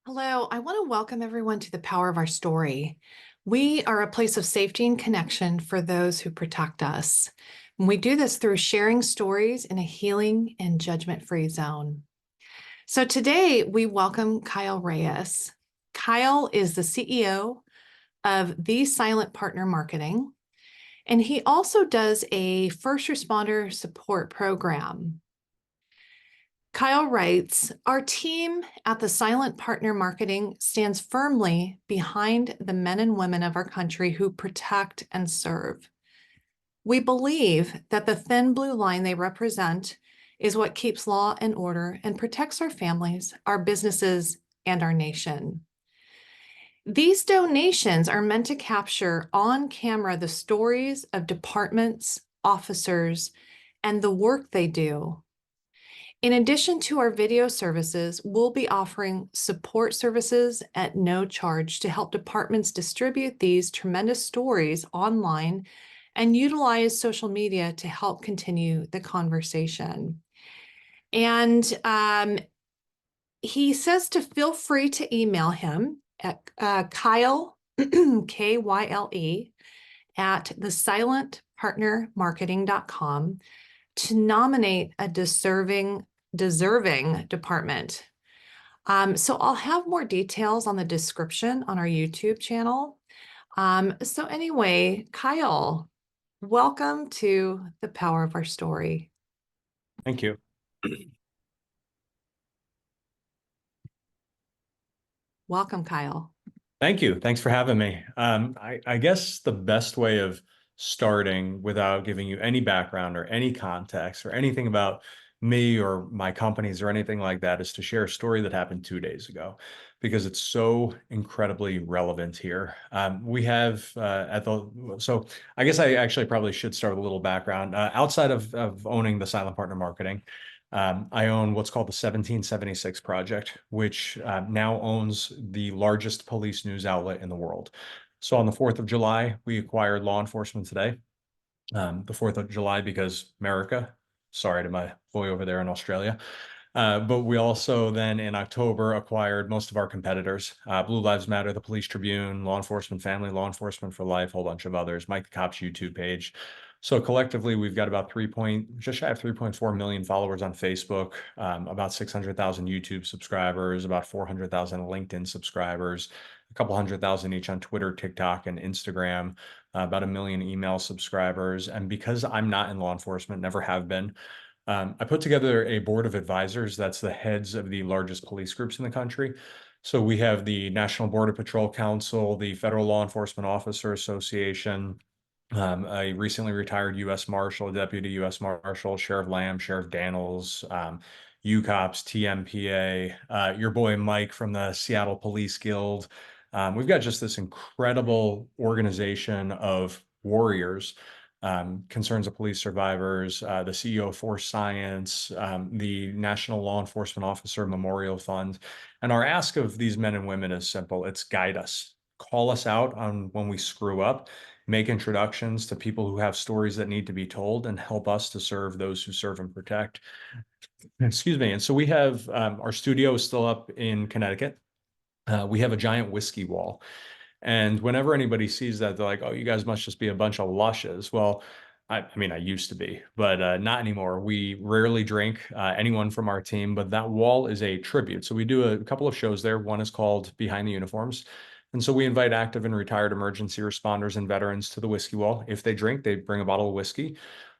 Hello, I want to welcome everyone to the Power of Our Story. We are a place of safety and connection for those who protect us. And we do this through sharing stories in a healing and judgment-free zone. So today we welcome Kyle Reyes. Kyle is the CEO of The Silent Partner Marketing, and he also does a first responder support program. Kyle writes, our team at the Silent Partner Marketing stands firmly behind the men and women of our country who protect and serve. We believe that the thin blue line they represent is what keeps law and order and protects our families, our businesses, and our nation. These donations are meant to capture on camera the stories of departments, officers, and the work they do. In addition to our video services, we'll be offering support services at no charge to help departments distribute these tremendous stories online and utilize social media to help continue the conversation. And he says to feel free to email him at Kyle, K-Y-L-E, at thesilentpartnermarketing.com to nominate a deserving department. So I'll have more details on the description on our YouTube channel. So anyway, Kyle, welcome to the Power of Our Story. Thank you. Welcome, Kyle. Thank you. Thanks for having me. I guess the best way of starting without giving you any background or any context or anything about me or my companies or anything like that is to share a story that happened 2 days ago because it's so incredibly relevant here. So I guess I actually probably should start with a little background. Outside of owning the Silent Partner Marketing, I own what's called the 1776 Project, which now owns the largest police news outlet in the world. So on the 4th of July, we acquired Law Enforcement Today. The 4th of July because America, sorry to my boy over there in Australia. But we also then in October acquired most of our competitors, Blue Lives Matter, the Police Tribune, Law Enforcement Family, Law Enforcement for Life, a whole bunch of others, Mike the Cop's YouTube page. So collectively, we've got about just shy of 3.4 million followers on Facebook, about 600,000 YouTube subscribers, about 400,000 LinkedIn subscribers, a couple 100,000 each on Twitter, TikTok, and Instagram, about 1 million email subscribers. And because I'm not in law enforcement, never have been, I put together a board of advisors that's the heads of the largest police groups in the country. So we have the National Border Patrol Council, the Federal Law Enforcement Officer Association, a recently retired U.S. Marshal, Deputy U.S. Marshal, Sheriff Lamb, Sheriff Daniels, UCOPS, TMPA, your boy Mike from the Seattle Police Guild. We've got just this incredible organization of warriors, concerns of police survivors, the CEO of Force Science, the National Law Enforcement Officer Memorial Fund. And our ask of these men and women is simple. It's guide us. Call us out on when we screw up, make introductions to people who have stories that need to be told, and help us to serve those who serve and protect. Excuse me. And so we have our studio is still up in Connecticut. We have a giant whiskey wall. And whenever anybody sees that, they're like, oh, you guys must just be a bunch of lushes. Well, I mean, I used to be, but not anymore. We rarely drink, anyone from our team, but that wall is a tribute. So we do a couple of shows there. One is called Behind the Uniforms. And so we invite active and retired emergency responders and veterans to the whiskey wall. If they drink, they bring a bottle of whiskey.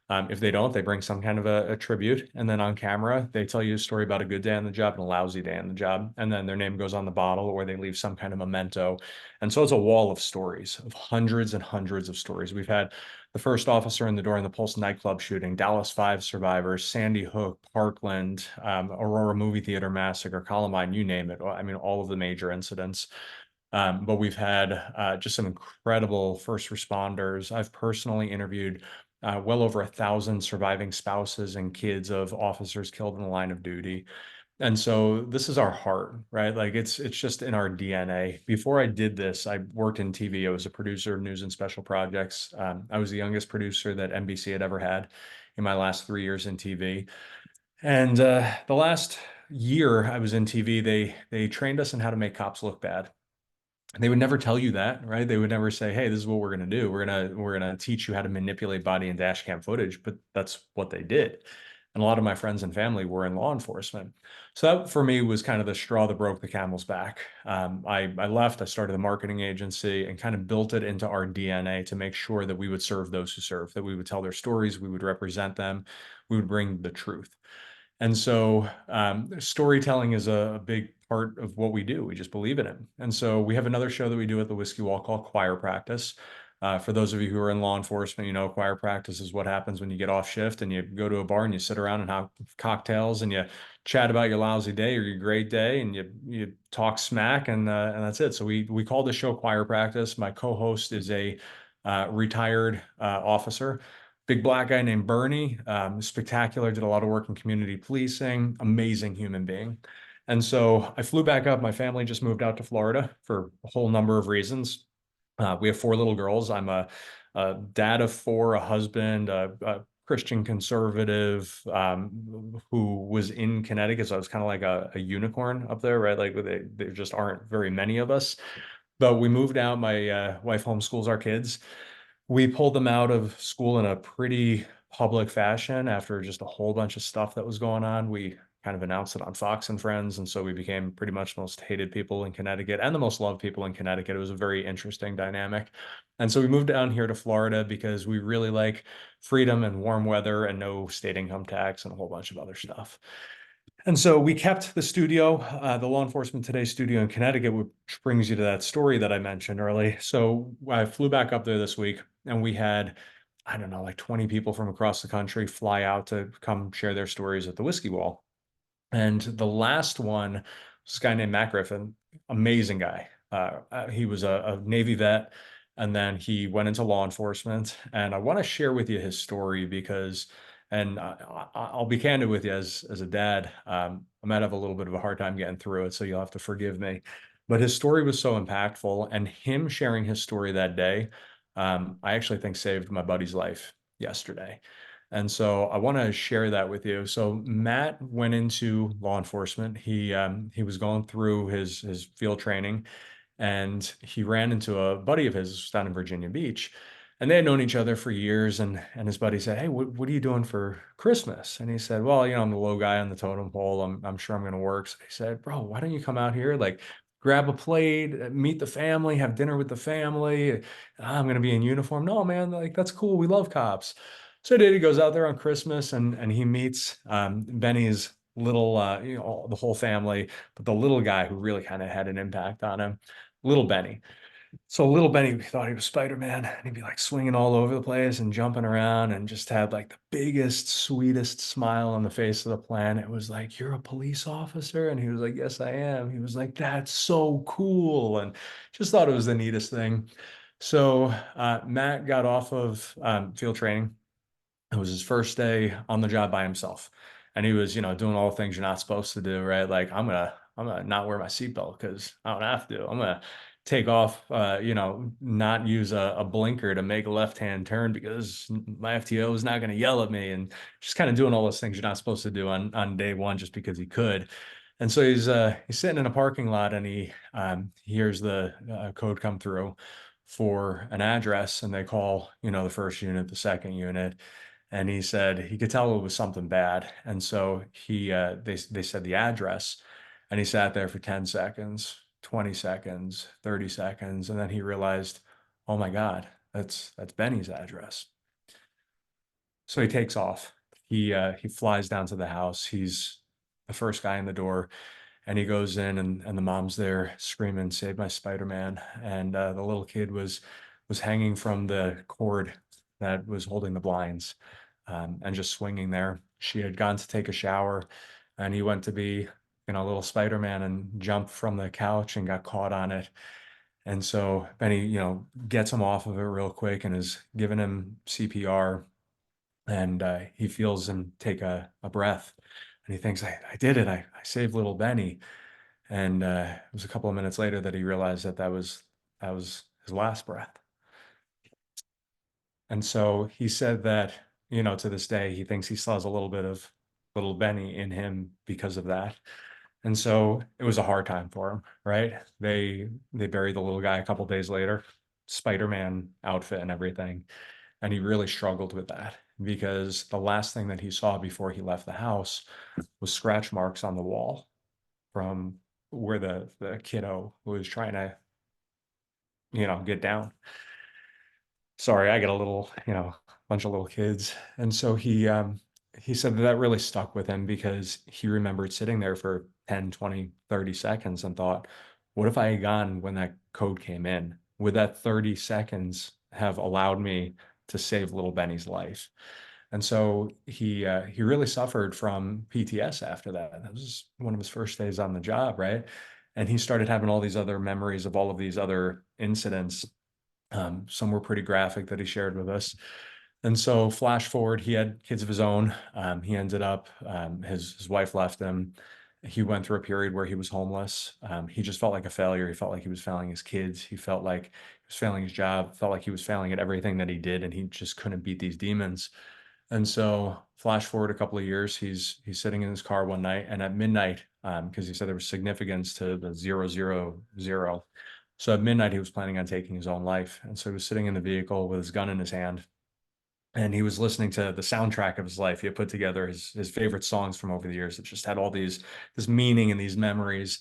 If they don't, they bring some kind of a tribute. And then on camera, they tell you a story about a good day on the job and a lousy day on the job. And then their name goes on the bottle or they leave some kind of memento. And so it's a wall of stories, of hundreds and hundreds of stories. We've had the first officer in the door in the Pulse nightclub shooting, Dallas 5 survivors, Sandy Hook, Parkland, Aurora movie theater massacre, Columbine, you name it. I mean, all of the major incidents. But we've had just some incredible first responders. I've personally interviewed well over 1,000 surviving spouses and kids of officers killed in the line of duty. And so this is our heart, right? Like it's just in our DNA. Before I did this, I worked in TV. I was a producer of news and special projects. I was the youngest producer that NBC had ever had in my last 3 years in TV. And the last year I was in TV, they trained us in how to make cops look bad. And they would never tell you that, right? They would never say, "Hey, this is what we're going to do. We're going to teach you how to manipulate body and dash cam footage." But that's what they did. And a lot of my friends and family were in law enforcement. So that for me was kind of the straw that broke the camel's back. I left, I started a marketing agency and kind of built it into our DNA to make sure that we would serve those who serve, that we would tell their stories, we would represent them, we would bring the truth. And so storytelling is a big part of what we do. We just believe in it. And so we have another show that we do at the Whiskey Wall called Choir Practice. For those of you who are in law enforcement, you know, choir practice is what happens when you get off shift and you go to a bar and you sit around and have cocktails and you chat about your lousy day or your great day and you talk smack and that's it. So we call the show Choir Practice. My co-host is a retired officer, big black guy named Bernie, spectacular, did a lot of work in community policing, amazing human being. And so I flew back up. My family just moved out to Florida for a whole number of reasons. We have four little girls. I'm a dad of four, a husband, a Christian conservative who was in Connecticut. So I was kind of like a unicorn up there, right? Like there just aren't very many of us. But we moved out. My wife homeschools our kids. We pulled them out of school in a pretty public fashion after just a whole bunch of stuff that was going on. We kind of announced it on Fox and Friends, and so we became pretty much the most hated people in Connecticut and the most loved people in Connecticut. It was a very interesting dynamic. And so we moved down here to Florida because we really like freedom and warm weather and no state income tax and a whole bunch of other stuff. And so we kept the studio, the Law Enforcement Today studio in Connecticut, which brings you to that story that I mentioned early. So I flew back up there this week and we had, I don't know, like 20 people from across the country fly out to come share their stories at the Whiskey Wall. And the last one was this guy named Matt Griffin, amazing guy. He was a Navy vet, and then he went into law enforcement. And I want to share with you his story because, and I'll be candid with you as a dad, I might have a little bit of a hard time getting through it, so you'll have to forgive me. But his story was so impactful, and him sharing his story that day, I actually think saved my buddy's life yesterday. And so I want to share that with you. So Matt went into law enforcement. He was going through his field training, and he ran into a buddy of his down in Virginia Beach, and they had known each other for years. And his buddy said, "Hey, what are you doing for Christmas?" And he said, "Well, you know, I'm the low guy on the totem pole. I'm sure I'm going to work." So he said, "Bro, why don't you come out here? Like, grab a plate, meet the family, have dinner with the family. I'm going to be in uniform." "No, man, like that's cool. We love cops." So he goes out there on Christmas and he meets Benny's little, you know, the whole family, but the little guy who really kind of had an impact on him, little Benny. So little Benny thought he was Spider-Man, and he'd be like swinging all over the place and jumping around and just had like the biggest, sweetest smile on the face of the planet. It was like, "You're a police officer?" And he was like, "Yes, I am." He was like, "That's so cool." And just thought it was the neatest thing. So Matt got off of field training. It was his first day on the job by himself. And he was, you know, doing all the things you're not supposed to do, right? Like I'm gonna not wear my seatbelt because I don't have to. I'm gonna take off, you know, not use a blinker to make a left-hand turn because my FTO is not gonna yell at me, and just kind of doing all those things you're not supposed to do on day one just because he could. And so he's sitting in a parking lot and he hears the code come through for an address, and they call, you know, the first unit, the second unit, and he said he could tell it was something bad. And so they said the address, and he sat there for 10 seconds, 20 seconds, 30 seconds, and then he realized, oh my God, that's Benny's address. So he takes off. He flies down to the house. He's the first guy in the door, and he goes in, and the mom's there screaming, "Save my Spider-Man!" And the little kid was hanging from the cord that was holding the blinds, and just swinging there. She had gone to take a shower, and he went to be, you know, a little Spider-Man and jumped from the couch and got caught on it. And so Benny, you know, gets him off of it real quick and is giving him CPR, and he feels him take a breath, and he thinks, I did it. I saved little Benny. And it was a couple of minutes later that he realized that was his last breath. And so he said that, you know, to this day, he thinks he still has a little bit of little Benny in him because of that. And so it was a hard time for him, right? They buried the little guy a couple days later, Spider-Man outfit and everything. And he really struggled with that because the last thing that he saw before he left the house was scratch marks on the wall from where the kiddo was trying to, get down. Sorry, I got a little, bunch of little kids. And so he said that that really stuck with him because he remembered sitting there for 10, 20, 30 seconds and thought, what if I had gone when that code came in? Would that 30 seconds have allowed me to save little Benny's life? And so he really suffered from PTS after that. That was one of his first days on the job, right? And he started having all these other memories of all of these other incidents. Some were pretty graphic that he shared with us. And so flash forward, he had kids of his own. He ended up, his wife left him. He went through a period where he was homeless. He just felt like a failure. He felt like he was failing his kids. He felt like he was failing his job, felt like he was failing at everything that he did, and he just couldn't beat these demons. And so flash forward a couple of years, he's sitting in his car one night, and at midnight, because he said there was significance to the 000. So at midnight, he was planning on taking his own life. And so he was sitting in the vehicle with his gun in his hand, and he was listening to the soundtrack of his life. He had put together his favorite songs from over the years that just had all this meaning and these memories.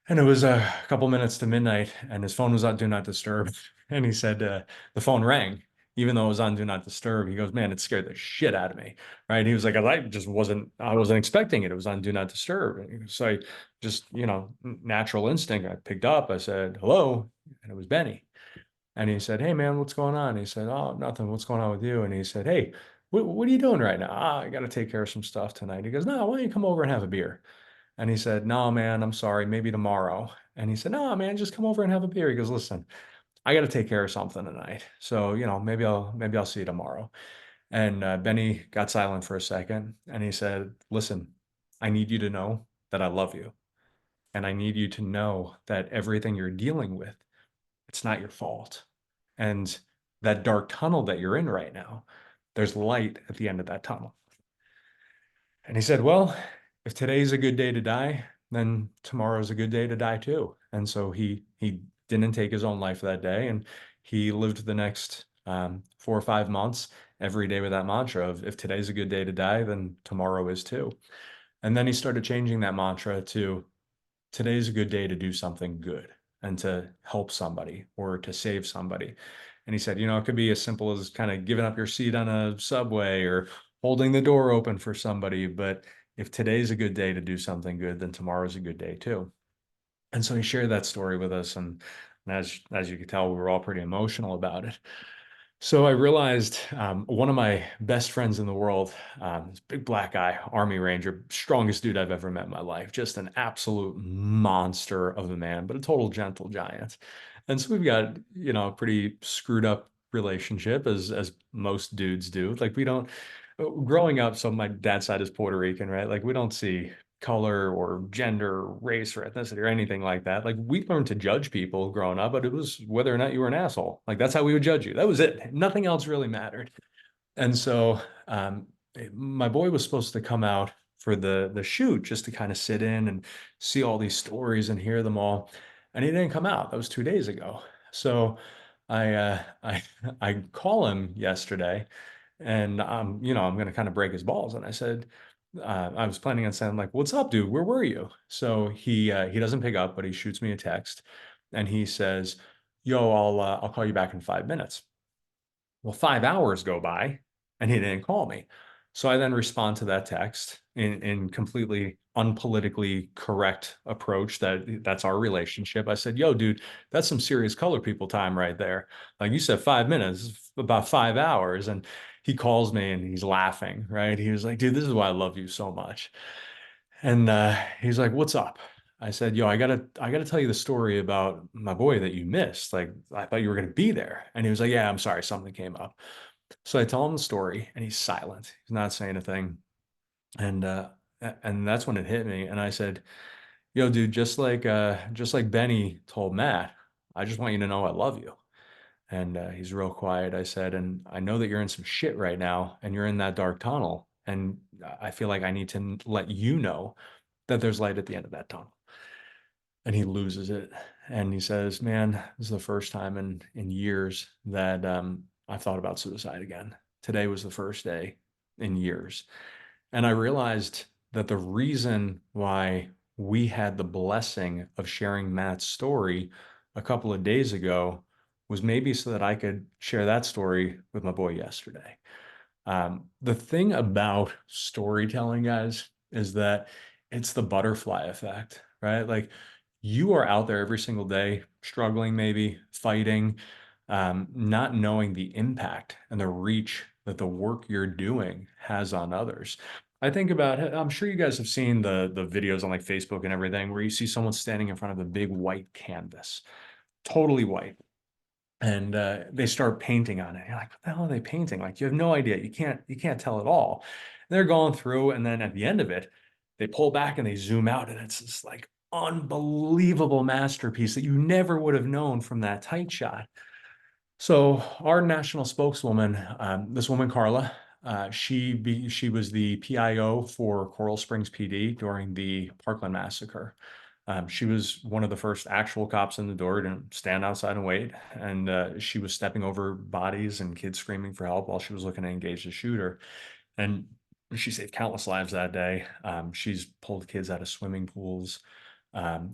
And it was a couple minutes to midnight, and his phone was on Do Not Disturb. And he said the phone rang, even though it was on Do Not Disturb. He goes, "Man, it scared the shit out of me." Right? He was like, I wasn't expecting it. It was on Do Not Disturb. And so I just, natural instinct, I picked up. I said, "Hello," and it was Benny. And he said, "Hey, man, what's going on?" He said, "Oh, nothing. What's going on with you?" And he said, "Hey, what are you doing right now?" I got to take care of some stuff tonight. He goes, "No, why don't you come over and have a beer?" And he said, "No, man, I'm sorry, maybe tomorrow." And he said, "No, man, just come over and have a beer." He goes, "Listen, I got to take care of something tonight. So, maybe I'll see you tomorrow." And Benny got silent for a second, and he said, "Listen, I need you to know that I love you. And I need you to know that everything you're dealing with, it's not your fault. And that dark tunnel that you're in right now, there's light at the end of that tunnel." And he said, "Well, if today's a good day to die, then tomorrow's a good day to die too." And so he didn't take his own life that day, and he lived the next 4 or 5 months every day with that mantra of, if today's a good day to die, then tomorrow is too. And then he started changing that mantra to, today's a good day to do something good and to help somebody or to save somebody. And he said, it could be as simple as kind of giving up your seat on a subway or holding the door open for somebody. But if today's a good day to do something good, then tomorrow's a good day too. And so he shared that story with us. And as you could tell, we were all pretty emotional about it. So I realized one of my best friends in the world, this big black guy, Army Ranger, strongest dude I've ever met in my life, just an absolute monster of a man, but a total gentle giant. And so we've got, a pretty screwed up relationship as most dudes do. Like we don't, growing up, so my dad's side is Puerto Rican, right? Like we don't see color or gender, race, or ethnicity or anything like that. Like we learned to judge people growing up, but it was whether or not you were an asshole. Like that's how we would judge you. That was it. Nothing else really mattered. And so my boy was supposed to come out for the shoot just to kind of sit in and see all these stories and hear them all. And he didn't come out. That was 2 days ago. So I call him yesterday, and I'm going to kind of break his balls. And I said, I was planning on saying like, "What's up, dude? Where were you?" So he doesn't pick up, but he shoots me a text, and he says, "Yo, I'll call you back in 5 minutes." Well, 5 hours go by, and he didn't call me. So I then respond to that text in completely unpolitically correct approach that's our relationship. I said, "Yo, dude, that's some serious color people time right there. Like you said, 5 minutes, about 5 hours." And he calls me and he's laughing, right? He was like, "Dude, this is why I love you so much." And he's like, "What's up?" I said, "Yo, I gotta tell you the story about my boy that you missed. Like, I thought you were gonna be there." And he was like, "Yeah, I'm sorry, something came up." So I tell him the story, and he's silent. He's not saying a thing. And and that's when it hit me. And I said, "Yo, dude, just like Benny told Matt, I just want you to know I love you." And he's real quiet. I said, "And I know that you're in some shit right now, and you're in that dark tunnel. And I feel like I need to let you know that there's light at the end of that tunnel. And he loses it. And he says, man, this is the first time in years that I thought about suicide again. Today was the first day in years. And I realized that the reason why we had the blessing of sharing Matt's story a couple of days ago was maybe so that I could share that story with my boy yesterday. The thing about storytelling, guys, is that it's the butterfly effect, right? Like you are out there every single day, struggling, maybe fighting, not knowing the impact and the reach that the work you're doing has on others. I think about it, I'm sure you guys have seen the videos on like Facebook and everything where you see someone standing in front of a big white canvas, totally white, and they start painting on it. You're like, what the hell are they painting? Like you have no idea. You can't tell at all. And they're going through, and then at the end of it, they pull back and they zoom out, and it's this like unbelievable masterpiece that you never would have known from that tight shot. So our national spokeswoman, this woman Carla, she was the PIO for Coral Springs PD during the Parkland massacre. She was one of the first actual cops in the door to stand outside and wait, and she was stepping over bodies and kids screaming for help while she was looking to engage the shooter. And she saved countless lives that day. She's pulled kids out of swimming pools,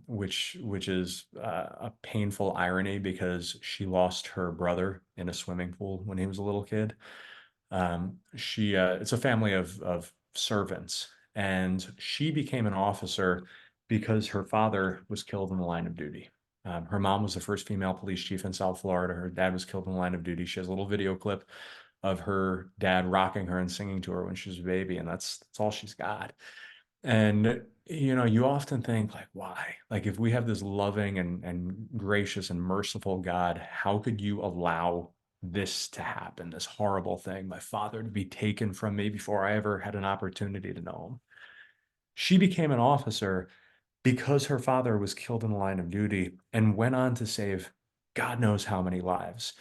which is a painful irony because she lost her brother in a swimming pool when he was a little kid. She It's a family of servants, and she became an officer because her father was killed in the line of duty. Her mom was the first female police chief in South Florida. Her dad was killed in the line of duty. She has a little video clip of her dad rocking her and singing to her when she was a baby, and that's all she's got. And you often think like, why? Like if we have this loving and gracious and merciful God, how could you allow this to happen, this horrible thing, my father to be taken from me before I ever had an opportunity to know him? She became an officer because her father was killed in the line of duty and went on to save God knows how many lives.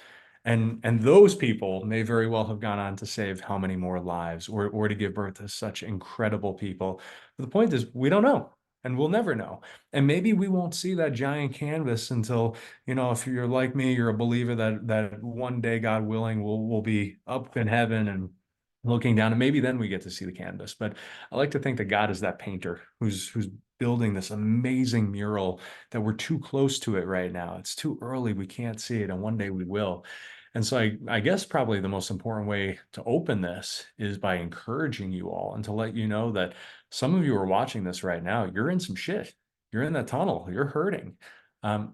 And those people may very well have gone on to save how many more lives or to give birth to such incredible people. But the point is, we don't know. And we'll never know. And maybe we won't see that giant canvas until, if you're like me, you're a believer that one day, God willing, we'll be up in heaven and looking down, and maybe then we get to see the canvas. But I like to think that God is that painter who's building this amazing mural that we're too close to it right now. It's too early. We can't see it. And one day we will. And so I guess probably the most important way to open this is by encouraging you all and to let you know that some of you are watching this right now. You're in some shit. You're in that tunnel. You're hurting. Um,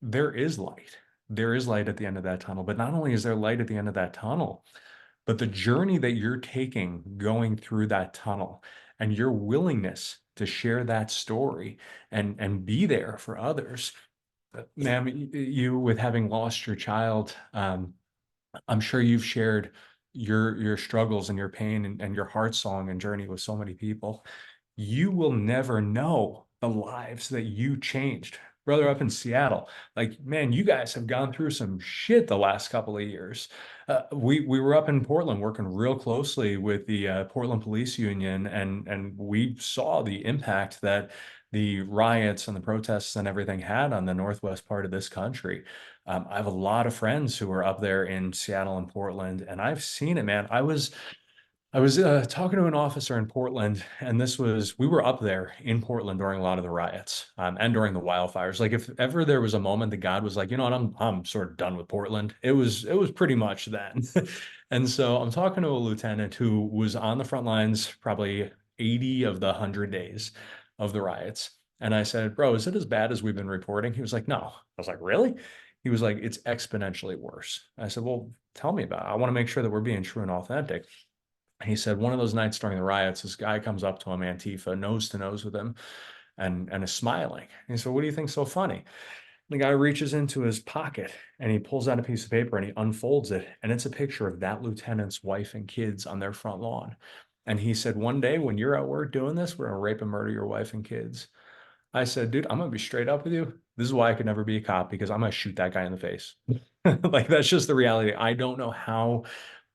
there is light. There is light at the end of that tunnel. But not only is there light at the end of that tunnel, but the journey that you're taking going through that tunnel and your willingness to share that story and be there for others. Ma'am, you with having lost your child, I'm sure you've shared your struggles and your pain and your heart song and journey with so many people. You will never know the lives that you changed. Brother up in Seattle, like, man, you guys have gone through some shit the last couple of years. We were up in Portland working real closely with the Portland Police Union, and we saw the impact that the riots and the protests and everything had on the northwest part of this country. I have a lot of friends who are up there in Seattle and Portland, and I've seen it, man. I was talking to an officer in Portland, and we were up there in Portland during a lot of the riots, and during the wildfires. Like if ever there was a moment that God was like, you know what, I'm sort of done with Portland. It was pretty much then. And so I'm talking to a lieutenant who was on the front lines probably 80 of the 100 days of the riots. And I said, bro, is it as bad as we've been reporting? He was like, no. I was like, really? He was like, it's exponentially worse. I said, well, tell me about it. I want to make sure that we're being true and authentic. He said one of those nights during the riots, this guy comes up to him, Antifa, nose to nose with him, and is smiling. He said, what do you think's so funny? The guy reaches into his pocket and he pulls out a piece of paper and he unfolds it. And it's a picture of that lieutenant's wife and kids on their front lawn. And he said, one day when you're at work doing this, we're going to rape and murder your wife and kids. I said, dude, I'm going to be straight up with you. This is why I could never be a cop, because I'm going to shoot that guy in the face. Like, that's just the reality. I don't know how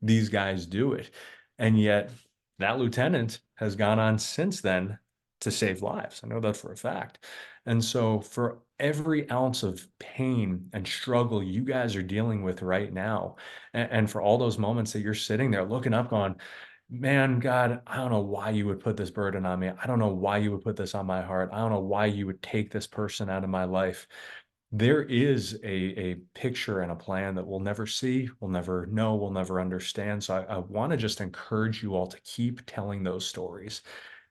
these guys do it. And yet that lieutenant has gone on since then to save lives. I know that for a fact. And so for every ounce of pain and struggle you guys are dealing with right now, and for all those moments that you're sitting there looking up going, man, God, I don't know why you would put this burden on me. I don't know why you would put this on my heart. I don't know why you would take this person out of my life. There is a picture and a plan that we'll never see, we'll never know, we'll never understand. So I want to just encourage you all to keep telling those stories,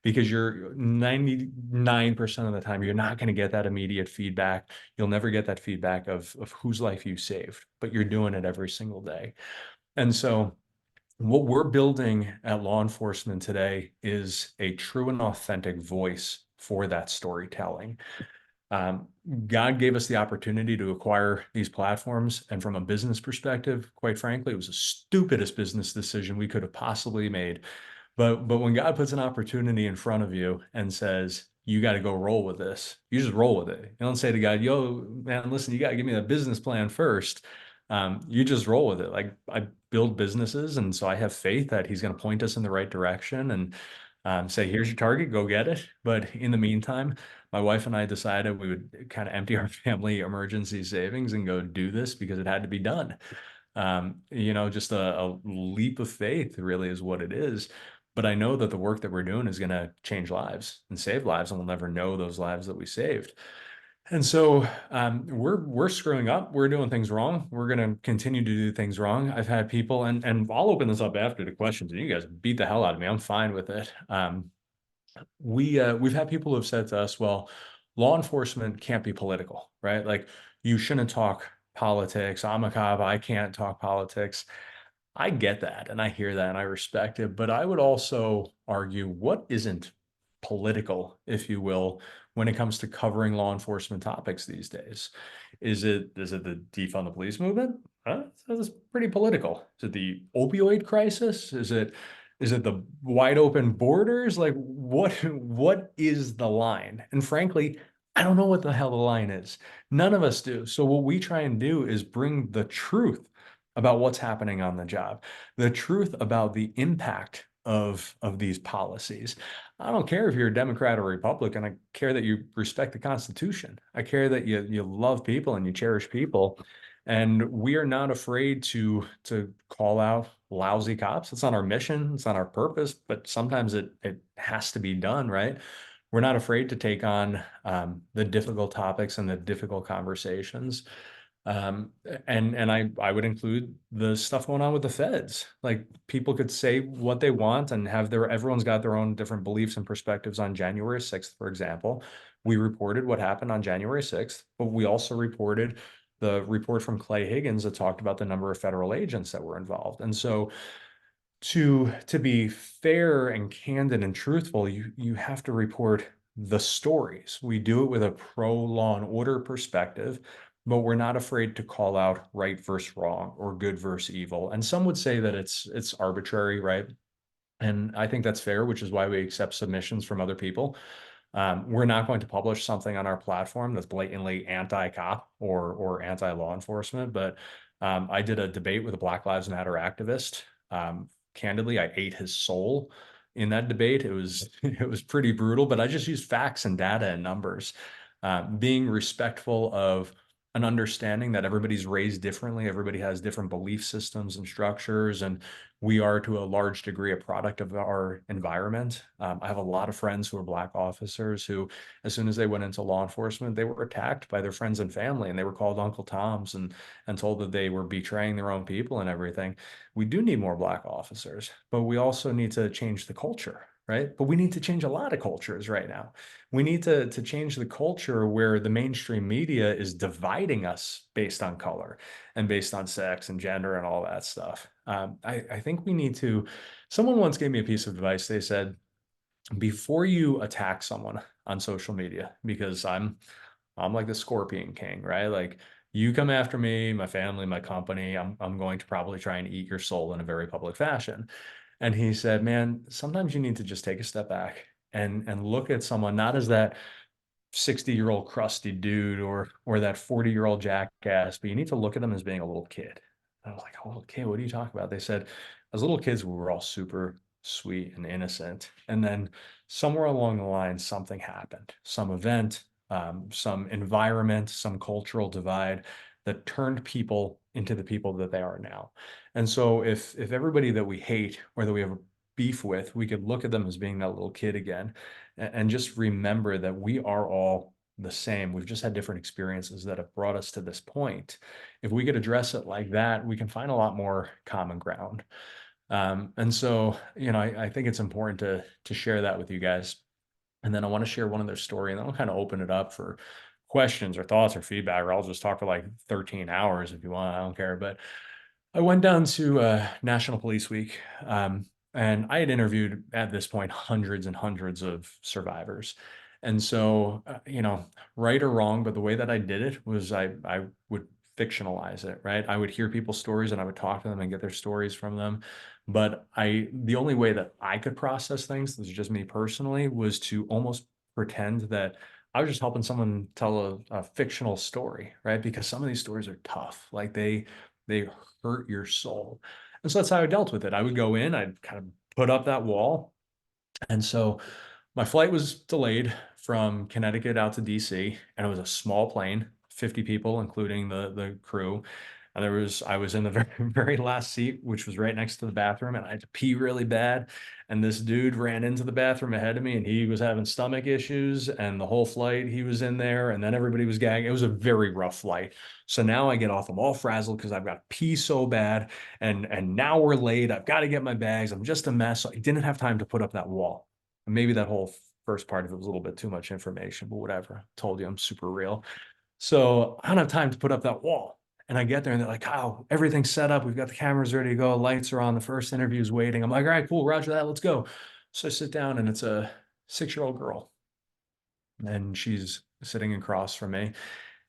because you're 99% of the time, you're not going to get that immediate feedback. You'll never get that feedback of whose life you saved, but you're doing it every single day. And so what we're building at law enforcement today is a true and authentic voice for that storytelling. Um, God gave us the opportunity to acquire these platforms. And from a business perspective, quite frankly, it was the stupidest business decision we could have possibly made. But when God puts an opportunity in front of you and says, you got to go roll with this, you just roll with it. You don't say to God, yo, man, listen, you got to give me a business plan first. You just roll with it. Like, I build businesses, and so I have faith that he's going to point us in the right direction and say, here's your target, go get it. But in the meantime, my wife and I decided we would kind of empty our family emergency savings and go do this because it had to be done. Just a leap of faith really is what it is. But I know that the work that we're doing is going to change lives and save lives, and we'll never know those lives that we saved. And so we're screwing up. We're doing things wrong. We're going to continue to do things wrong. I've had people, and I'll open this up after the questions, and you guys beat the hell out of me. I'm fine with it. We've had people who have said to us, well, law enforcement can't be political, right? Like, you shouldn't talk politics. I'm a cop, I can't talk politics. I get that and I hear that and I respect it, but I would also argue, what isn't political, if you will, when it comes to covering law enforcement topics these days? Is it the defund the police movement? That's pretty political. Is it the opioid crisis? Is it the wide open borders? Like, what is the line? And frankly, I don't know what the hell the line is. None of us do. So what we try and do is bring the truth about what's happening on the job, the truth about the impact of these policies. I don't care if you're a Democrat or Republican. I care that you respect the Constitution. I care that you love people and you cherish people. And we are not afraid to call out lousy cops. It's not our mission, it's not our purpose, but sometimes it has to be done, right? We're not afraid to take on the difficult topics and the difficult conversations. Um, and I would include the stuff going on with the feds. Like, people could say what they want and everyone's got their own different beliefs and perspectives on January 6th, for example. We reported what happened on January 6th, but we also reported the report from Clay Higgins that talked about the number of federal agents that were involved. And so to be fair and candid and truthful, you have to report the stories. We do it with a pro law and order perspective, but we're not afraid to call out right versus wrong or good versus evil. And some would say that it's arbitrary, right? And I think that's fair, which is why we accept submissions from other people. We're not going to publish something on our platform that's blatantly anti-cop or anti-law enforcement, but I did a debate with a Black Lives Matter activist. Candidly, I ate his soul in that debate. It was it was pretty brutal, but I just used facts and data and numbers, being respectful of an understanding that everybody's raised differently, everybody has different belief systems and structures, and we are to a large degree a product of our environment. I have a lot of friends who are Black officers who, as soon as they went into law enforcement, they were attacked by their friends and family, and they were called Uncle Toms and told that they were betraying their own people and everything. We do need more Black officers, but we also need to change the culture, right? But we need to change a lot of cultures right now. We need to change the culture where the mainstream media is dividing us based on color and based on sex and gender and all that stuff. I think we need to. Someone once gave me a piece of advice. They said, before you attack someone on social media, because I'm like the Scorpion King, right? Like, you come after me, my family, my company, I'm going to probably try and eat your soul in a very public fashion. And he said, man, sometimes you need to just take a step back and look at someone not as that 60-year-old crusty dude or that 40-year-old jackass, but you need to look at them as being a little kid. And I was like, a little kid, what are you talking about? They said, as little kids, we were all super, sweet, and innocent. And then somewhere along the line, something happened, some event, some environment, some cultural divide that turned people into the people that they are now. And so if everybody that we hate or that we have beef with, we could look at them as being that little kid again, and just remember that we are all the same. We've just had different experiences that have brought us to this point. If we could address it like that, we can find a lot more common ground. And so, I think it's important to share that with you guys. And then I want to share one of their story, and then I'll kind of open it up for questions or thoughts or feedback, or I'll just talk for like 13 hours if you want. I don't care. But I went down to National Police Week, and I had interviewed at this point hundreds and hundreds of survivors. And so, right or wrong, but the way that I did it was I would fictionalize it, right? I would hear people's stories and I would talk to them and get their stories from them. But the only way that I could process things, this is just me personally, was to almost pretend that I was just helping someone tell a fictional story, right? Because some of these stories are tough. Like they hurt your soul. And so that's how I dealt with it. I would go in, I'd kind of put up that wall. And so my flight was delayed from Connecticut out to DC, and it was a small plane, 50 people, including the crew. And I was in the very, very last seat, which was right next to the bathroom, and I had to pee really bad. And this dude ran into the bathroom ahead of me, and he was having stomach issues. And the whole flight, he was in there, and then everybody was gagging. It was a very rough flight. So now I get off, I'm all frazzled because I've got to pee so bad, and now we're late. I've got to get my bags. I'm just a mess. So I didn't have time to put up that wall. And maybe that whole first part of it was a little bit too much information, but whatever. I told you I'm super real. So I don't have time to put up that wall. And I get there and they're like, Kyle, everything's set up. We've got the cameras ready to go. Lights are on. The first interview is waiting. I'm like, all right, cool. Roger that. Let's go. So I sit down and it's a 6-year-old girl. And she's sitting across from me.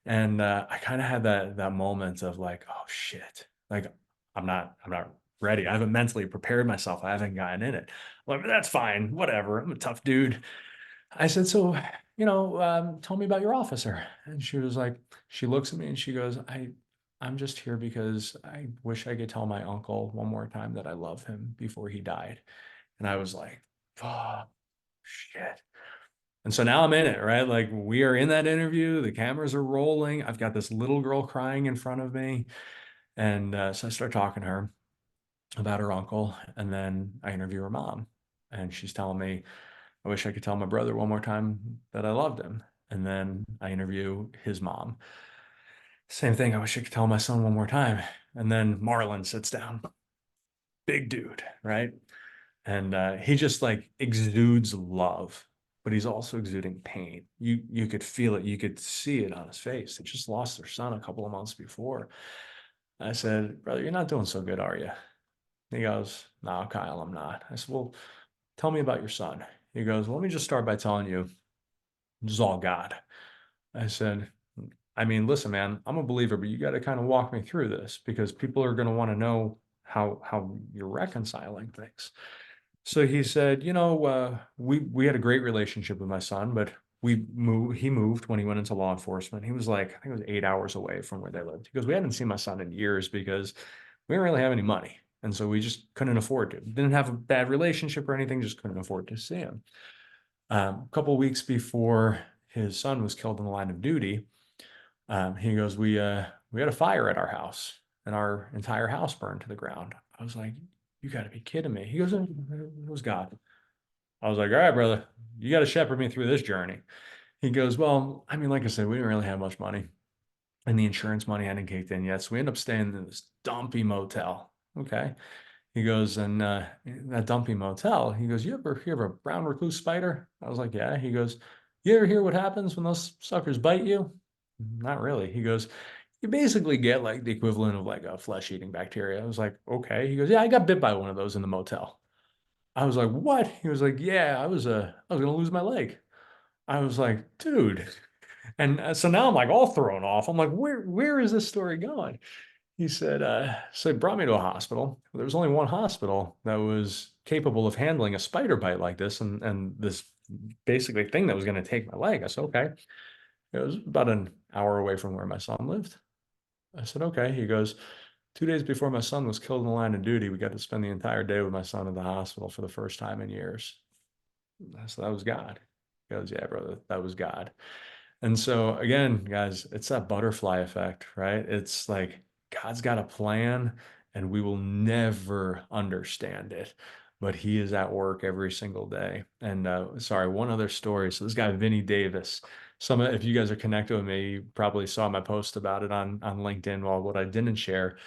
And I kind of had that moment of like, oh shit. Like I'm not ready. I haven't mentally prepared myself. I haven't gotten in it. I'm like, that's fine. Whatever. I'm a tough dude. I said, so, tell me about your officer. And she was like, she looks at me and she goes, I'm just here because I wish I could tell my uncle one more time that I love him before he died. And I was like, oh, shit. And so now I'm in it, right? Like we are in that interview, the cameras are rolling. I've got this little girl crying in front of me. And so I start talking to her about her uncle. And then I interview her mom. And she's telling me, I wish I could tell my brother one more time that I loved him. And then I interview his mom. Same thing. I wish I could tell my son one more time. And then Marlon sits down, big dude, right? And he just like exudes love, but he's also exuding pain. You could feel it. You could see it on his face. They just lost their son a couple of months before. I said, brother, you're not doing so good, are you? He goes, no, Kyle, I'm not. I said, well, tell me about your son. He goes, well, let me just start by telling you, this is all God. I said, I mean, listen, man, I'm a believer, but you got to kind of walk me through this because people are going to want to know how you're reconciling things. So he said, we had a great relationship with my son, but he moved when he went into law enforcement. He was like, I think it was 8 hours away from where they lived. He goes, we hadn't seen my son in years because we didn't really have any money. And so we just couldn't afford to. Didn't have a bad relationship or anything, just couldn't afford to see him. A couple of weeks before his son was killed in the line of duty, he goes, we had a fire at our house and our entire house burned to the ground. I was like, you got to be kidding me. He goes, it was God. I was like, all right, brother, you got to shepherd me through this journey. He goes, well, I mean, like I said, we didn't really have much money and the insurance money hadn't kicked in yet. So we ended up staying in this dumpy motel. Okay. He goes, and that dumpy motel, he goes, you ever hear of a brown recluse spider? I was like, yeah. He goes, you ever hear what happens when those suckers bite you? Not really. He goes, you basically get like the equivalent of like a flesh-eating bacteria. I was like, okay. He goes, yeah, I got bit by one of those in the motel. I was like, what? He was like, yeah, I was gonna lose my leg. I was like, dude. And so now I'm like all thrown off. I'm like, where is this story going? He said, so he brought me to a hospital. There was only one hospital that was capable of handling a spider bite like this and this basically thing that was going to take my leg. I said, okay. It was about an hour away from where my son lived. I said, okay. He goes, 2 days before my son was killed in the line of duty, we got to spend the entire day with my son in the hospital for the first time in years. So that was God. He goes, yeah, brother, that was God. And so again, guys, it's that butterfly effect, right? It's like God's got a plan and we will never understand it, but he is at work every single day. And sorry, one other story. So this guy, Vinny Davis, if you guys are connected with me, you probably saw my post about it on LinkedIn. Well, what I didn't share,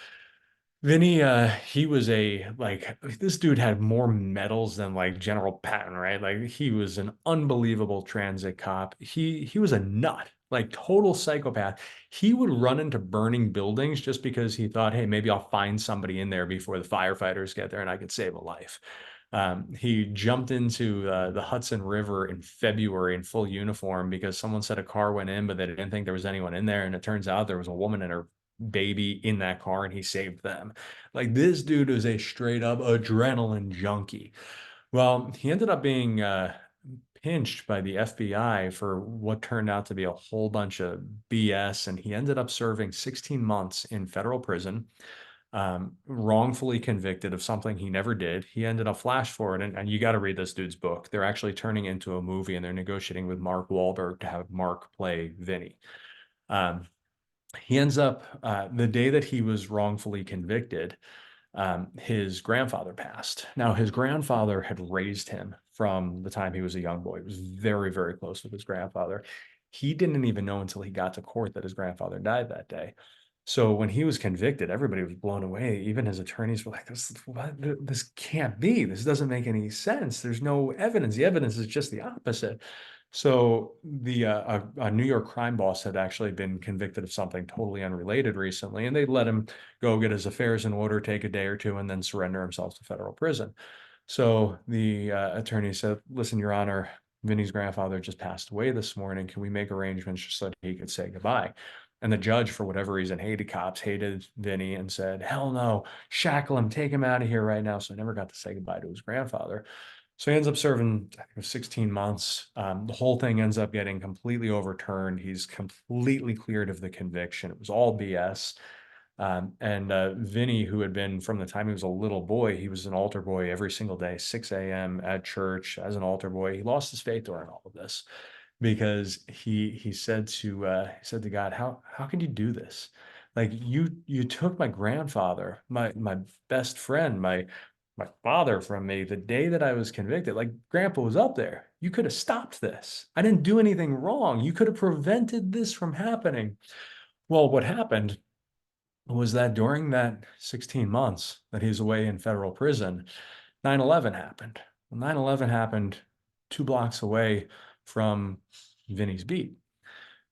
Vinny, he was this dude had more medals than like General Patton, right? Like he was an unbelievable transit cop. He was a nut, like total psychopath. He would run into burning buildings just because he thought, hey, maybe I'll find somebody in there before the firefighters get there and I could save a life. He jumped into the Hudson River in February in full uniform because someone said a car went in, but they didn't think there was anyone in there. And it turns out there was a woman and her baby in that car and he saved them. Like this dude is a straight up adrenaline junkie. Well, he ended up being pinched by the FBI for what turned out to be a whole bunch of BS. And he ended up serving 16 months in federal prison, wrongfully convicted of something he never did. He ended up flash forward, and you got to read this dude's book. They're actually turning into a movie and they're negotiating with Mark Wahlberg to have Mark play Vinny. Um, he ends up, the day that he was wrongfully convicted, his grandfather passed. Now, his grandfather had raised him from the time he was a young boy. He was very, very close with his grandfather. He didn't even know until he got to court that his grandfather died that day. So when he was convicted, everybody was blown away. Even his attorneys were like, this can't be. This doesn't make any sense. There's no evidence. The evidence is just the opposite. So a New York crime boss had actually been convicted of something totally unrelated recently, and they let him go get his affairs in order, take a day or two, and then surrender himself to federal prison. So the attorney said, "Listen, Your Honor, Vinny's grandfather just passed away this morning. Can we make arrangements just so that he could say goodbye?" And the judge, for whatever reason, hated cops, hated Vinny, and said, "Hell no, shackle him, take him out of here right now." So he never got to say goodbye to his grandfather. So he ends up serving, I think it was 16 months. The whole thing ends up getting completely overturned. He's completely cleared of the conviction. It was all BS. And Vinny, who had been from the time he was a little boy, he was an altar boy every single day, 6 a.m. at church as an altar boy. He lost his faith during all of this because he said to God, how could you do this? Like you took my grandfather, my best friend, my father from me the day that I was convicted. Like grandpa was up there. You could have stopped this. I didn't do anything wrong. You could have prevented this from happening. Well, what happened was that during that 16 months that he's away in federal prison, 9/11 happened. Well, 9/11 happened 2 blocks away from Vinny's beat.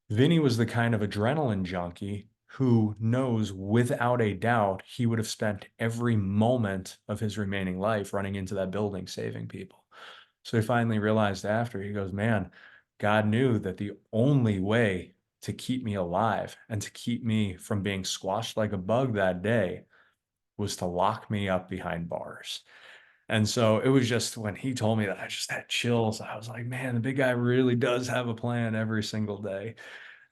Vinny was the kind of adrenaline junkie who knows without a doubt he would have spent every moment of his remaining life running into that building saving people. So he finally realized after, he goes, man, God knew that the only way to keep me alive and to keep me from being squashed like a bug that day was to lock me up behind bars. And so it was just when he told me that, I just had chills. I was like, man, the big guy really does have a plan every single day.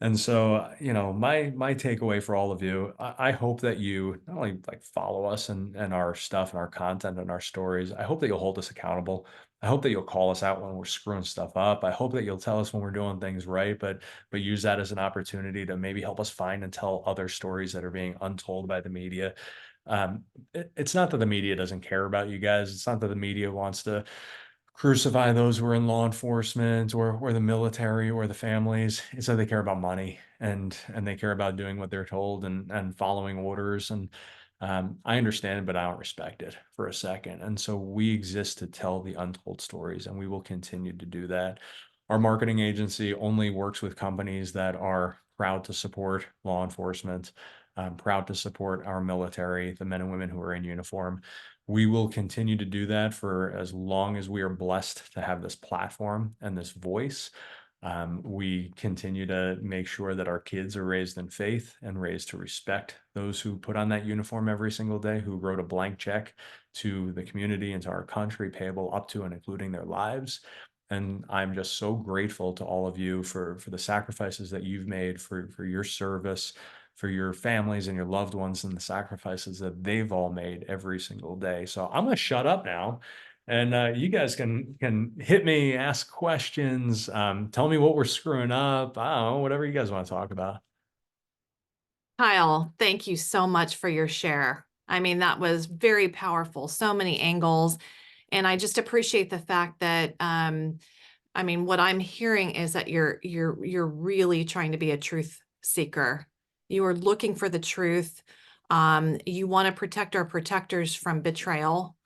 And so, my takeaway for all of you, I hope that you not only like follow us and our stuff and our content and our stories. I hope that you'll hold us accountable. I hope that you'll call us out when we're screwing stuff up. I hope that you'll tell us when we're doing things right, but use that as an opportunity to maybe help us find and tell other stories that are being untold by the media. It's not that the media doesn't care about you guys. It's not that the media wants to crucify those who are in law enforcement or the military or the families. It's that they care about money and they care about doing what they're told and following orders. And I understand it, but I don't respect it for a second. And so we exist to tell the untold stories, and we will continue to do that. Our marketing agency only works with companies that are proud to support law enforcement, proud to support our military, the men and women who are in uniform. We will continue to do that for as long as we are blessed to have this platform and this voice. We continue to make sure that our kids are raised in faith and raised to respect those who put on that uniform every single day, who wrote a blank check to the community and to our country, payable up to and including their lives. And I'm just so grateful to all of you for the sacrifices that you've made, for your service, for your families and your loved ones and the sacrifices that they've all made every single day. So I'm gonna shut up now, and you guys can hit me, ask questions, tell me what we're screwing up. I don't know, whatever you guys want to talk about. Kyle, thank you so much for your share. I mean, that was very powerful, so many angles. And I just appreciate the fact that I mean, what I'm hearing is that you're really trying to be a truth seeker. You are looking for the truth. You want to protect our protectors from betrayal.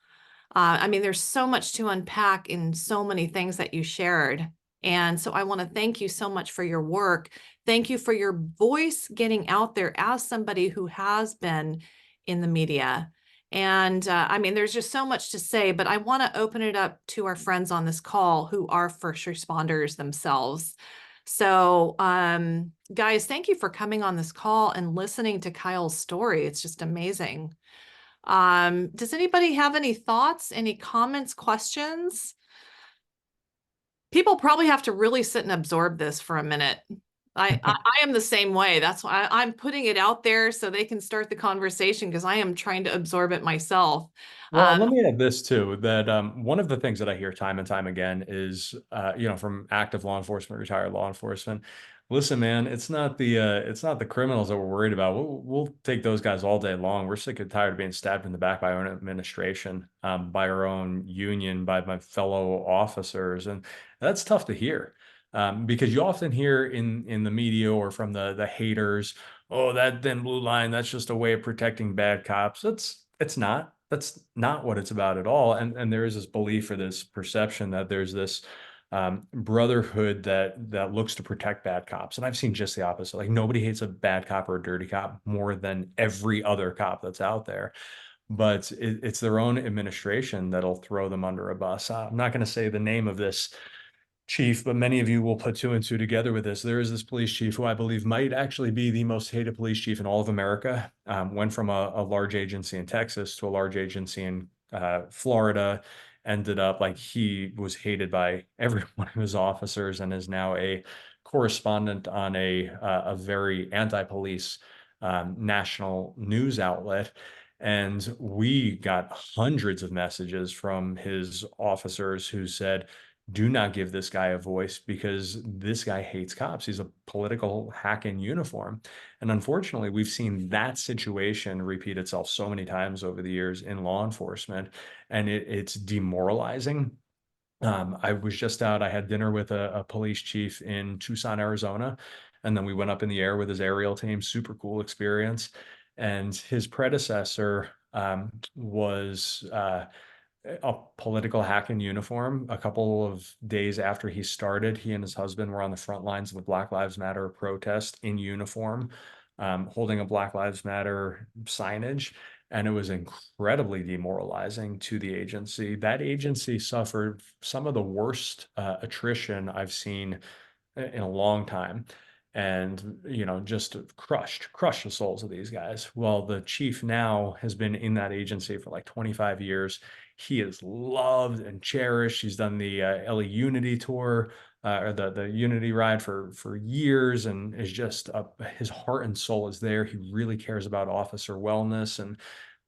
I mean, there's so much to unpack in so many things that you shared. And so I want to thank you so much for your work. Thank you for your voice getting out there as somebody who has been in the media. And I mean, there's just so much to say, but I want to open it up to our friends on this call who are first responders themselves. So, guys, thank you for coming on this call and listening to Kyle's story. It's just amazing. Does anybody have any thoughts, any comments, questions? People probably have to really sit and absorb this for a minute. I am the same way. That's why I'm putting it out there so they can start the conversation because I am trying to absorb it myself. Well, and Um, let me add this too, that one of the things that I hear time and time again is, from active law enforcement, retired law enforcement. Listen, man, it's not the criminals that we're worried about. We'll take those guys all day long. We're sick and tired of being stabbed in the back by our own administration, by our own union, by my fellow officers, and that's tough to hear, because you often hear in the media or from the haters, oh, that thin blue line, that's just a way of protecting bad cops. It's not. That's not what it's about at all. And there is this belief or this perception that there's this brotherhood that looks to protect bad cops. And I've seen just the opposite. Like nobody hates a bad cop or a dirty cop more than every other cop that's out there. But it's their own administration that'll throw them under a bus. I'm not going to say the name of this chief, but many of you will put two and two together with this. There is this police chief who I believe might actually be the most hated police chief in all of America. Went from a large agency in Texas to a large agency in Florida. Ended up like he was hated by every one of his officers and is now a correspondent on a very anti-police national news outlet. And we got hundreds of messages from his officers who said, do not give this guy a voice because this guy hates cops. He's a political hack in uniform. And unfortunately, we've seen that situation repeat itself so many times over the years in law enforcement, and it's demoralizing. I was just out, I had dinner with a police chief in Tucson, Arizona, and then we went up in the air with his aerial team, super cool experience. And his predecessor was a political hack in uniform. A couple of days after he started, he and his husband were on the front lines of the Black Lives Matter protest in uniform, holding a Black Lives Matter signage. And it was incredibly demoralizing to the agency. That agency suffered some of the worst attrition I've seen in a long time, and just crushed the souls of these guys. Well, the chief now has been in that agency for like 25 years. He is loved and cherished. He's done the LA Unity tour, or the Unity ride for years, and is just his heart and soul is there. He really cares about officer wellness and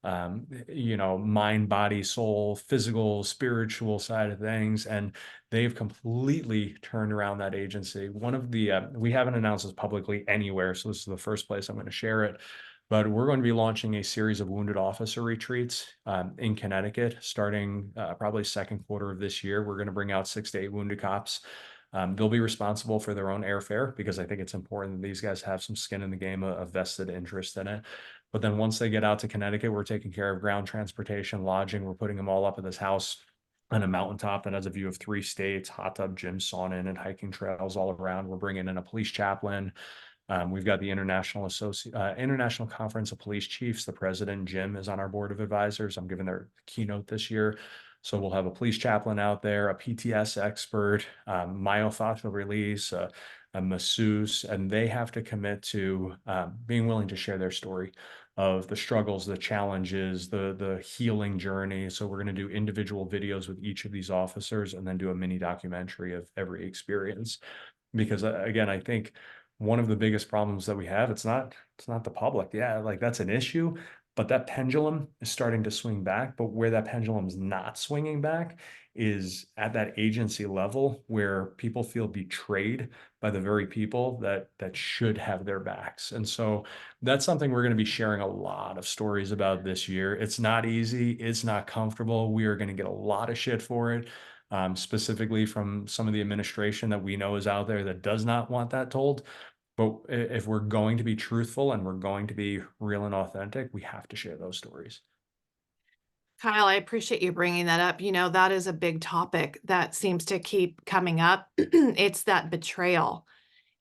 mind, body, soul, physical, spiritual side of things. And they've completely turned around that agency. One of the, we haven't announced this publicly anywhere, so this is the first place I'm going to share it. But we're going to be launching a series of wounded officer retreats in Connecticut, starting probably second quarter of this year. We're going to bring out 6 to 8 wounded cops. They'll be responsible for their own airfare because I think it's important that these guys have some skin in the game, a vested interest in it. But then once they get out to Connecticut, we're taking care of ground transportation, lodging. We're putting them all up in this house on a mountaintop that has a view of 3 states, hot tub, gym, sauna, and hiking trails all around. We're bringing in a police chaplain. We've got the International Conference of Police Chiefs. The president, Jim, is on our board of advisors. I'm giving their keynote this year. So we'll have a police chaplain out there, a PTS expert, myofascial release, a masseuse, and they have to commit to being willing to share their story of the struggles, the challenges, the healing journey. So we're going to do individual videos with each of these officers and then do a mini documentary of every experience. Because again, I think one of the biggest problems that we have. It's not the public. Yeah, like that's an issue, but that pendulum is starting to swing back. But where that pendulum's not swinging back is at that agency level where people feel betrayed by the very people that should have their backs. And so that's something we're going to be sharing a lot of stories about this year. It's not easy, it's not comfortable. We are going to get a lot of shit for it, specifically from some of the administration that we know is out there that does not want that told. But if we're going to be truthful and we're going to be real and authentic, we have to share those stories. Kyle, I appreciate you bringing that up. That is a big topic that seems to keep coming up. It's that betrayal.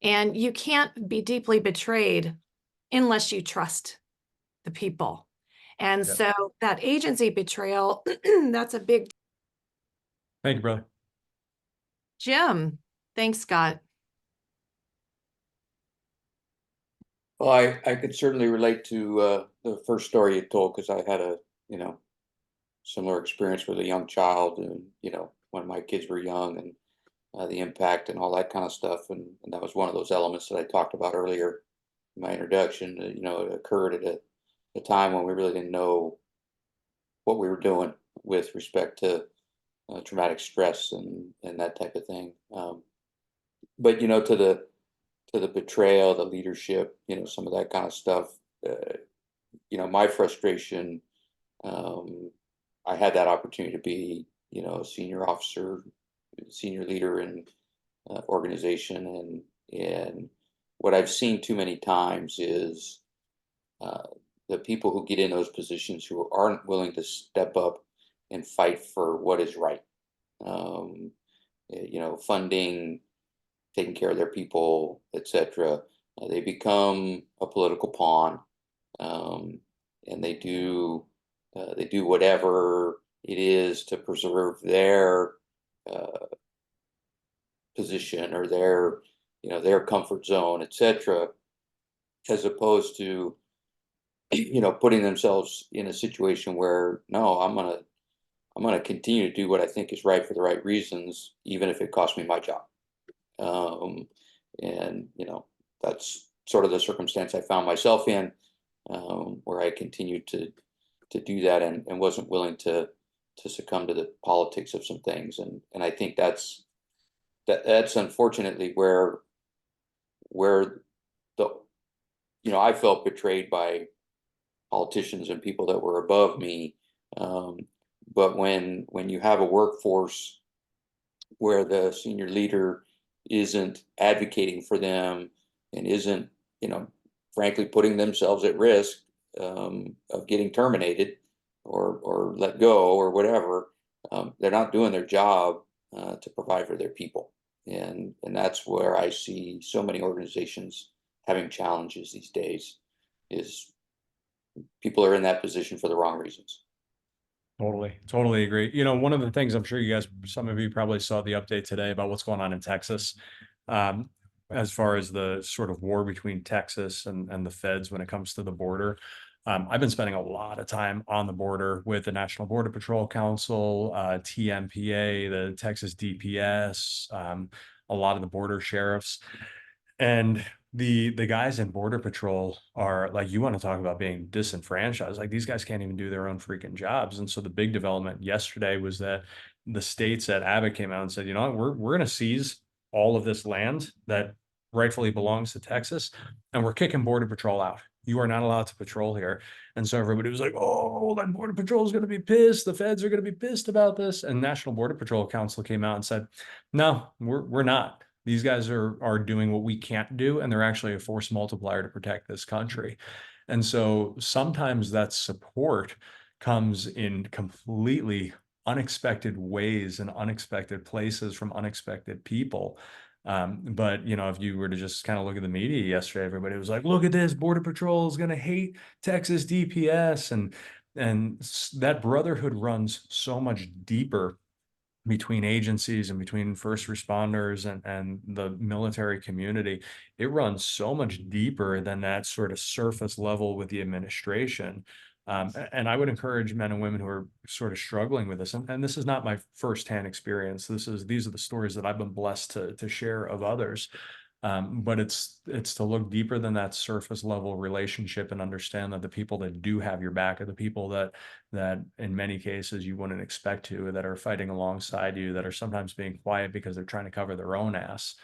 And you can't be deeply betrayed unless you trust the people. And Yeah. so that agency betrayal, that's a big Thank you, brother. Jim. Thanks, Scott. Well, I could certainly relate to the first story you told because I had a, you know, similar experience with a young child and, when my kids were young and the impact and all that kind of stuff. And that was one of those elements that I talked about earlier in my introduction. It occurred at a time when we really didn't know what we were doing with respect to traumatic stress and that type of thing. But, to the betrayal, the leadership, some of that kind of stuff. My frustration. I had that opportunity to be, a senior officer, senior leader in organization, and what I've seen too many times is uh, the people who get in those positions who aren't willing to step up and fight for what is right. Um, funding, taking care of their people, etc. They become a political pawn, um, and they do whatever it is to preserve their uh, position or their comfort zone, etc. As opposed to putting themselves in a situation where no, I'm gonna continue to do what I think is right for the right reasons, even if it costs me my job. Um, and that's sort of the circumstance I found myself in, where I continued to do that and wasn't willing to succumb to the politics of some things. And I think that's unfortunately where the I felt betrayed by politicians and people that were above me. Um, but when you have a workforce where the senior leader isn't advocating for them and isn't, frankly, putting themselves at risk of getting terminated or let go or whatever, they're not doing their job to provide for their people. And that's where I see so many organizations having challenges these days is people are in that position for the wrong reasons. Totally agree. One of the things I'm sure some of you probably saw the update today about what's going on in Texas, um, as far as the sort of war between Texas and the feds when it comes to the border. I've been spending a lot of time on the border with the National Border Patrol Council, TMPA, the Texas DPS, a lot of the border sheriffs. And the guys in Border Patrol are like, you want to talk about being disenfranchised. Like these guys can't even do their own freaking jobs. And so the big development yesterday was that the states at Abbott came out and said, you know what, we're going to seize all of this land that rightfully belongs to Texas, and we're kicking Border Patrol out. You are not allowed to patrol here. And so everybody was like, oh, then Border Patrol is going to be pissed. The feds are going to be pissed about this. And National Border Patrol Council came out and said, no, we're not. These guys are doing what we can't do, and they're actually a force multiplier to protect this country. And so sometimes that support comes in completely unexpected ways and unexpected places from unexpected people. But if you were to just kind of look at the media yesterday, everybody was like, look at this, Border Patrol is going to hate Texas DPS. And that brotherhood runs so much deeper between agencies and between first responders and the military community. It runs so much deeper than that sort of surface level with the administration. And I would encourage men and women who are sort of struggling with this, and this is not my firsthand experience. These are the stories that I've been blessed to share of others. But it's to look deeper than that surface level relationship and understand that the people that do have your back are the people that in many cases you wouldn't expect to, that are fighting alongside you, that are sometimes being quiet because they're trying to cover their own ass.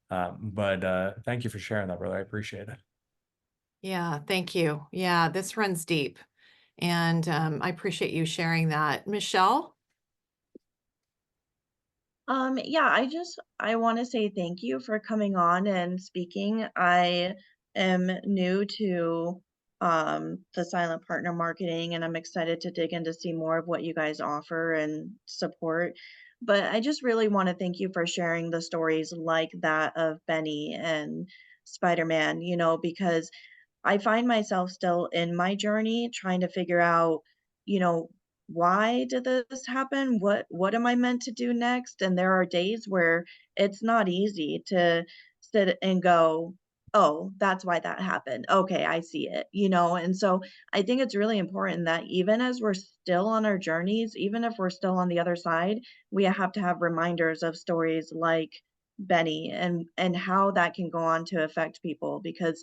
But thank you for sharing that, brother. I appreciate it. Yeah, thank you. Yeah, this runs deep. And I appreciate you sharing that. Michelle? Yeah, I want to say thank you for coming on and speaking. I am new to the silent partner marketing, and I'm excited to dig in to see more of what you guys offer and support. But I just really want to thank you for sharing the stories like that of Benny and Spider-Man, because I find myself still in my journey trying to figure out, you know, why did this happen? What am I meant to do next? And there are days where it's not easy to sit and go, "Oh, that's why that happened. Okay, I see it." And so I think it's really important that even as we're still on our journeys, even if we're still on the other side, we have to have reminders of stories like Benny and how that can go on to affect people because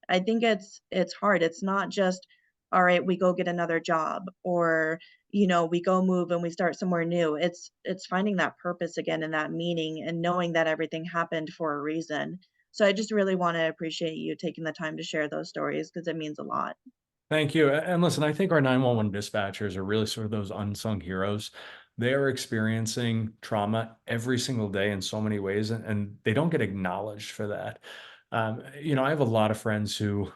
I think it's hard. It's not just, all right, we go get another job or, we go move and we start somewhere new. It's finding that purpose again and that meaning and knowing that everything happened for a reason. So I just really want to appreciate you taking the time to share those stories because it means a lot. Thank you. And listen, I think our 911 dispatchers are really sort of those unsung heroes. They are experiencing trauma every single day in so many ways, and they don't get acknowledged for that. I have a lot of friends who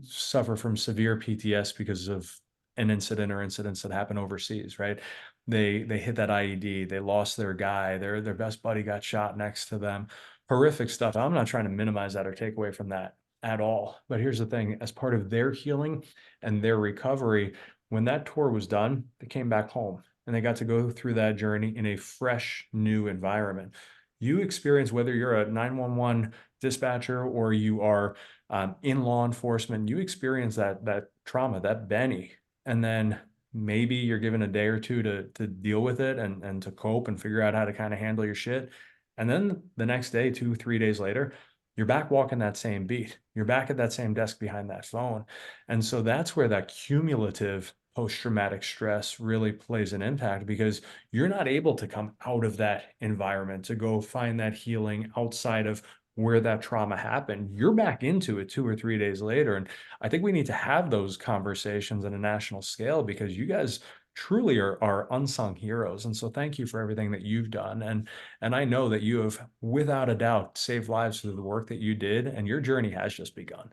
suffer from severe PTS because of an incident or incidents that happen overseas, right? They hit that IED, they lost their guy, their best buddy got shot next to them. Horrific stuff. I'm not trying to minimize that or take away from that at all. But here's the thing, as part of their healing and their recovery, when that tour was done, they came back home and they got to go through that journey in a fresh, new environment. You experience, whether you're a 911 dispatcher or you are in law enforcement, you experience that trauma, that Benny, and then maybe you're given a day or two to deal with it and to cope and figure out how to kind of handle your shit. And then the next day, 2, 3 days later, you're back walking that same beat. You're back at that same desk behind that phone. And so that's where that cumulative post-traumatic stress really plays an impact because you're not able to come out of that environment to go find that healing outside of where that trauma happened. You're back into it 2 or 3 days later. And I think we need to have those conversations on a national scale because you guys truly are unsung heroes. And so thank you for everything that you've done. And I know that you have, without a doubt, saved lives through the work that you did, and your journey has just begun.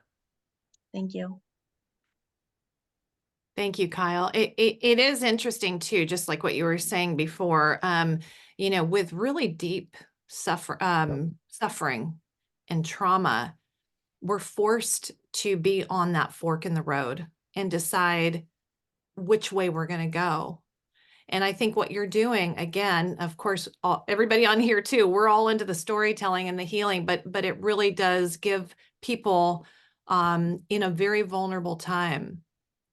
Thank you. Thank you, Kyle. It is interesting too, just like what you were saying before, with really deep suffering and trauma, we're forced to be on that fork in the road and decide which way we're going to go. And I think what you're doing, again, of course, everybody on here too, we're all into the storytelling and the healing, but it really does give people in a very vulnerable time,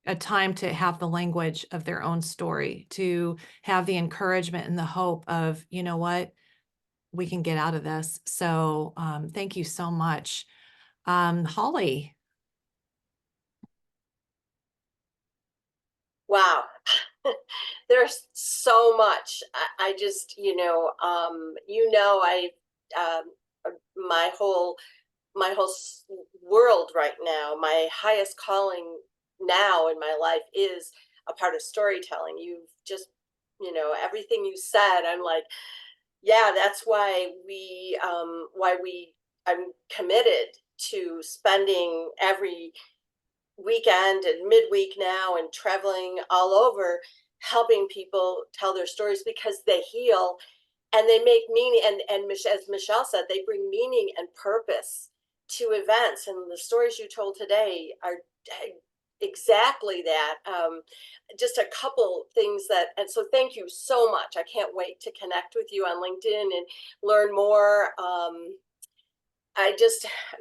a time to have the language of their own story, to have the encouragement and the hope of, you know what, we can get out of this. So thank you so much. Holly. Wow. There's so much. I just, I, my whole world right now, my highest calling now in my life is a part of storytelling. You've just, everything you said, I'm like, yeah, that's I'm committed to spending every weekend and midweek now and traveling all over helping people tell their stories because they heal and they make meaning and as Michelle said, they bring meaning and purpose to events, and the stories you told today are exactly that. Just a couple things and so thank you so much. I can't wait to connect with you on LinkedIn and learn more. A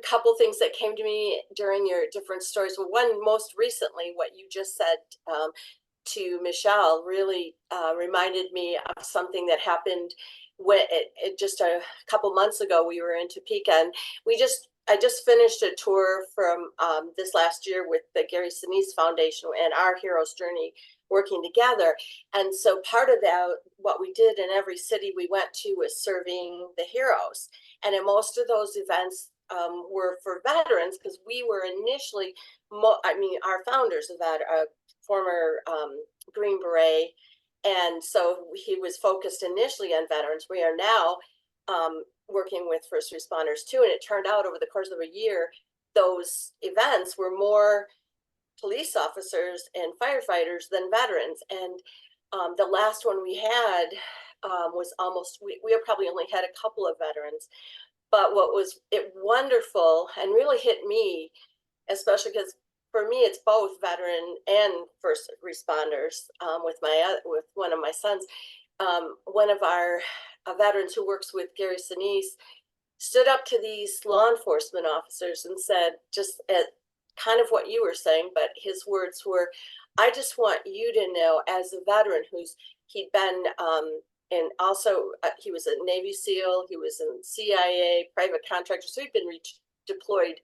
couple things that came to me during your different stories. Well, one most recently, what you just said, to Michelle really reminded me of something that happened when it just a couple months ago. We were in Topeka, and I just finished a tour from this last year with the Gary Sinise Foundation and our Heroes Journey working together. And so part of that, what we did in every city we went to was serving the heroes. And in most of those events were for veterans, because we were initially, our founder's a former Green Beret. And so he was focused initially on veterans. We are now working with first responders too. And it turned out over the course of a year, those events were more police officers and firefighters than veterans. And the last one we had was almost, we have probably only had a couple of veterans. But what was wonderful and really hit me, especially because for me it's both veteran and first responders. With one of my sons, one of our veterans who works with Gary Sinise stood up to these law enforcement officers and said, just at kind of what you were saying, but his words were, "I just want you to know, as a veteran he'd been and also he was a Navy SEAL, he was in CIA, private contractor, so he'd been deployed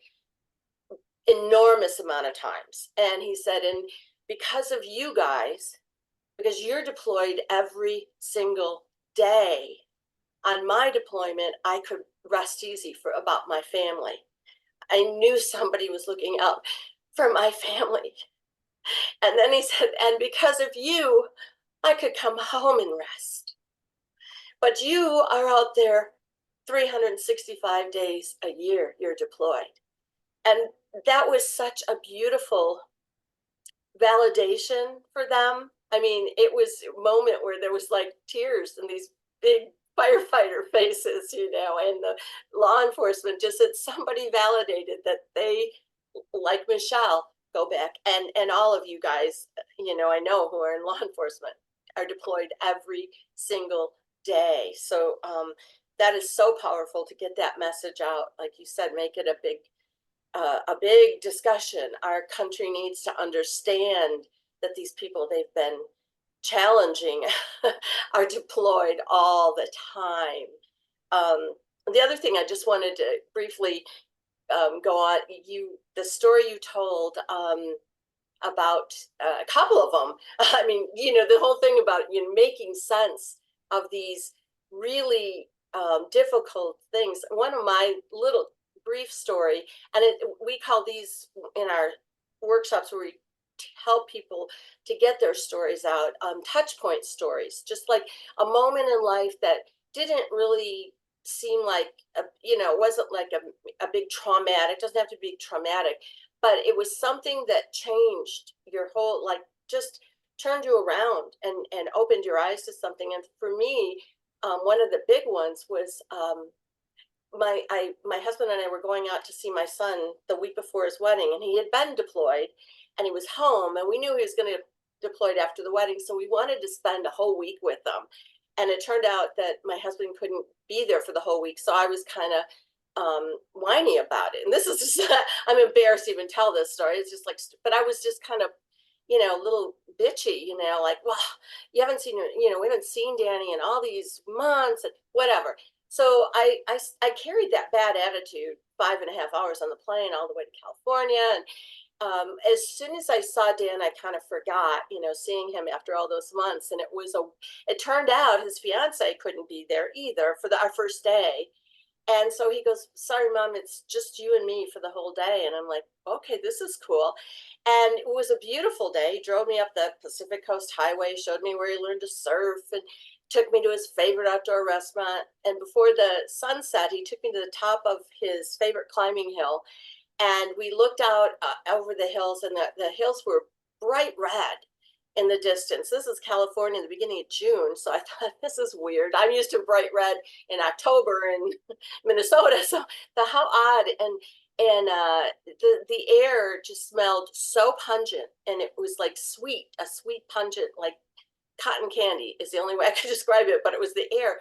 enormous amount of times." And he said, "And because of you guys, because you're deployed every single day, on my deployment, I could rest easy about my family. I knew somebody was looking out for my family." And then he said, "And because of you, I could come home and rest. But you are out there 365 days a year, you're deployed." And that was such a beautiful validation for them. I mean, it was a moment where there was like tears in these big firefighter faces, and the law enforcement, just that somebody validated that they, like Michelle, go back, and all of you guys, I know, who are in law enforcement, are deployed every single day. So that is so powerful to get that message out. Like you said, make it a big discussion. Our country needs to understand that these people they've been challenging are deployed all the time. The other thing I just wanted to briefly go on, the story you told about a couple of them. I mean, the whole thing about making sense of these really difficult things. One of my little brief story, and we call these in our workshops where we help people to get their stories out, touch point stories, just like a moment in life that didn't really seem like wasn't like a big traumatic, doesn't have to be traumatic, but it was something that changed your whole, like, just turned you around and opened your eyes to something. And for me, one of the big ones was my husband and I were going out to see my son the week before his wedding, and he had been deployed and he was home, and we knew he was going to get deployed after the wedding, so we wanted to spend a whole week with him. And it turned out that my husband couldn't be there for the whole week, so I was kind of whiny about it. And this is just I'm embarrassed to even tell this story. It's just like, but I was just kind of a little bitchy, like, well, you haven't seen, we haven't seen Danny in all these months and whatever. So I carried that bad attitude 5.5 hours on the plane all the way to California. And as soon as I saw Dan, I kind of forgot, seeing him after all those months. And it turned out his fiance couldn't be there either for our first day. And so he goes, "Sorry, Mom, it's just you and me for the whole day." And I'm like, okay, this is cool. And it was a beautiful day. He drove me up the Pacific Coast Highway, showed me where he learned to surf, and took me to his favorite outdoor restaurant. And before the sun set, he took me to the top of his favorite climbing hill. And we looked out over the hills, and the hills were bright red in the distance. This is California in the beginning of June. So I thought, this is weird. I'm used to bright red in October in Minnesota. So how odd. And the air just smelled so pungent, and it was like a sweet pungent, like cotton candy is the only way I could describe it, but it was the air.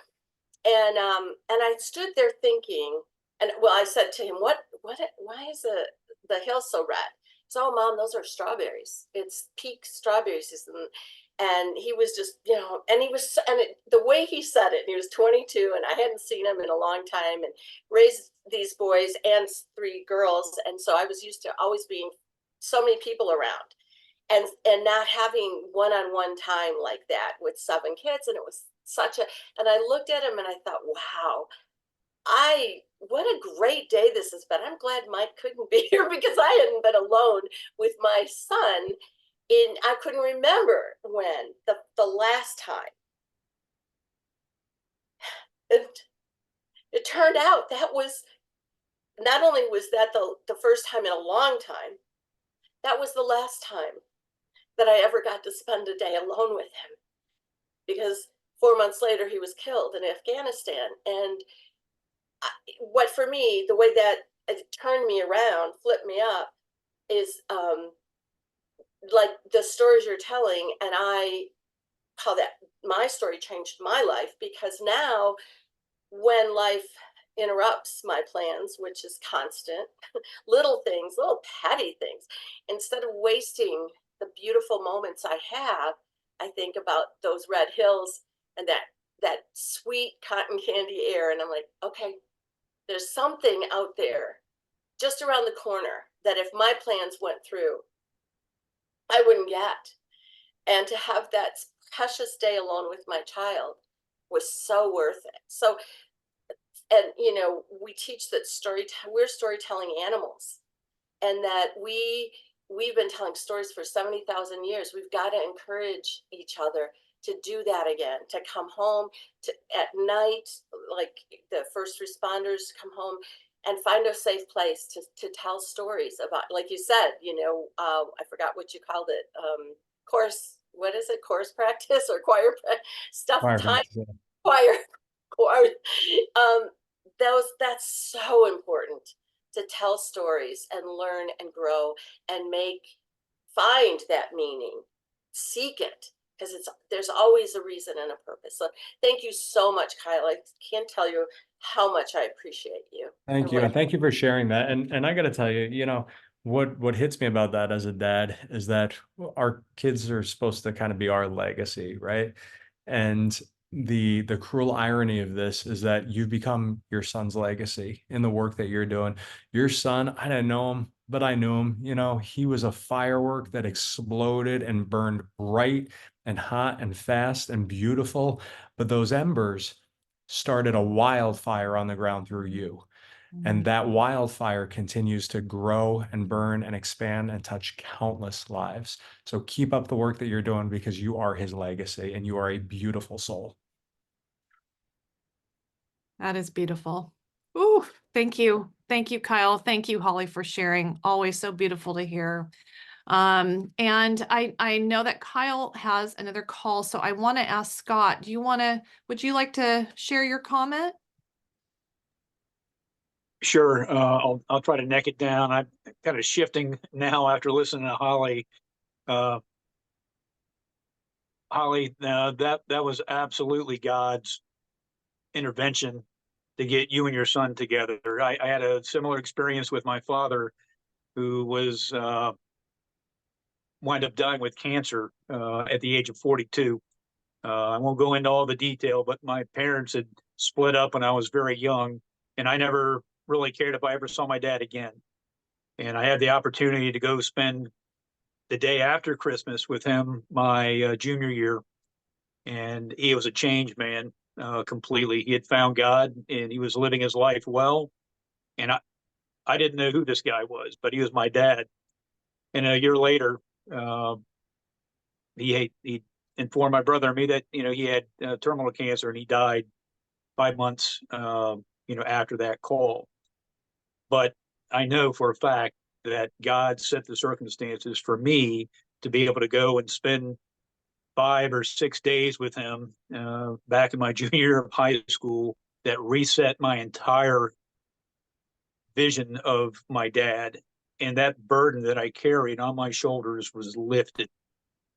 And I stood there thinking, and well, I said to him, why is the hill so red? "So, Mom, those are strawberries. It's peak strawberry season." And he was just, you know, and he was, and the way he said it, he was 22 and I hadn't seen him in a long time and raised these boys and 3 girls. And so I was used to always being so many people around and not having one-on-one time like that with 7 kids. And it was such a, and I looked at him and I thought, wow, what a great day this has been. I'm glad Mike couldn't be here because I hadn't been alone with my son I couldn't remember when the last time. And it turned out that was, not only was that the first time in a long time, that was the last time that I ever got to spend a day alone with him. Because 4 months later he was killed in Afghanistan. And what for me, the way that it turned me around, flipped me up, is like the stories you're telling. And I call that, my story changed my life, because now when life interrupts my plans, which is constant, little things, little petty things, instead of wasting the beautiful moments I have, I think about those red hills and that sweet cotton candy air. And I'm like, okay, there's something out there just around the corner that if my plans went through, I wouldn't get. And to have that precious day alone with my child was so worth it. So, and you know, we teach that we're storytelling animals, and that we've been telling stories for 70,000 years. We've got to encourage each other to do that again, to come home at night, like the first responders come home, and find a safe place to tell stories about, like you said, you know, I forgot what you called it, course, what is it, course practice or choir stuff, Choir time, practice, yeah. choir. That's so important, to tell stories and learn and grow and find that meaning, seek it, because there's always a reason and a purpose. So thank you so much, Kyle. I can't tell you how much I appreciate you. Thank you. And thank you for sharing that. And I got to tell you, you know, what hits me about that as a dad is that our kids are supposed to kind of be our legacy, right? And the cruel irony of this is that you've become your son's legacy in the work that you're doing. Your son, I didn't know him, but I knew him. You know, he was a firework that exploded and burned bright and hot and fast and beautiful. But those embers started a wildfire on the ground through you. And that wildfire continues to grow and burn and expand and touch countless lives. So keep up the work that you're doing, because you are his legacy and you are a beautiful soul. That is beautiful. Ooh, thank you. Thank you, Kyle. Thank you, Holly, for sharing. Always so beautiful to hear. And I know that Kyle has another call, so I want to ask Scott, would you like to share your comment? Sure. I'll try to neck it down. I'm kind of shifting now after listening to Holly. Holly, that was absolutely God's intervention to get you and your son together. I had a similar experience with my father, who was wound up dying with cancer at the age of 42. I won't go into all the detail, but my parents had split up when I was very young, and I never really cared if I ever saw my dad again. And I had the opportunity to go spend the day after Christmas with him my junior year, and he was a changed man completely. He had found God and he was living his life well. And I didn't know who this guy was, but he was my dad. And a year later, he informed my brother and me that he had terminal cancer, and he died 5 months after that call. But I know for a fact that God set the circumstances for me to be able to go and spend 5 or 6 days with him back in my junior year of high school, that reset my entire vision of my dad. And that burden that I carried on my shoulders was lifted.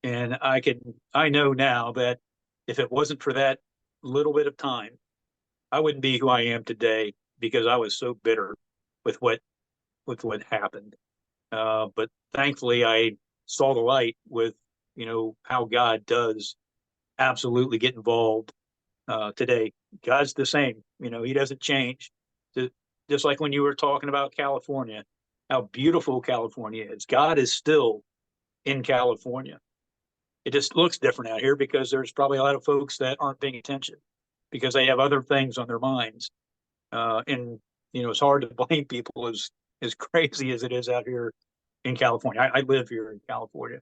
And I know now that if it wasn't for that little bit of time, I wouldn't be who I am today, because I was so bitter with what happened. But thankfully I saw the light with, you know, how God does absolutely get involved today. God's the same, you know, he doesn't change. Just like when you were talking about California, how beautiful California is. God is still in California. It just looks different out here because there's probably a lot of folks that aren't paying attention because they have other things on their minds. And you know, it's hard to blame people as crazy as it is out here in California. I live here in California.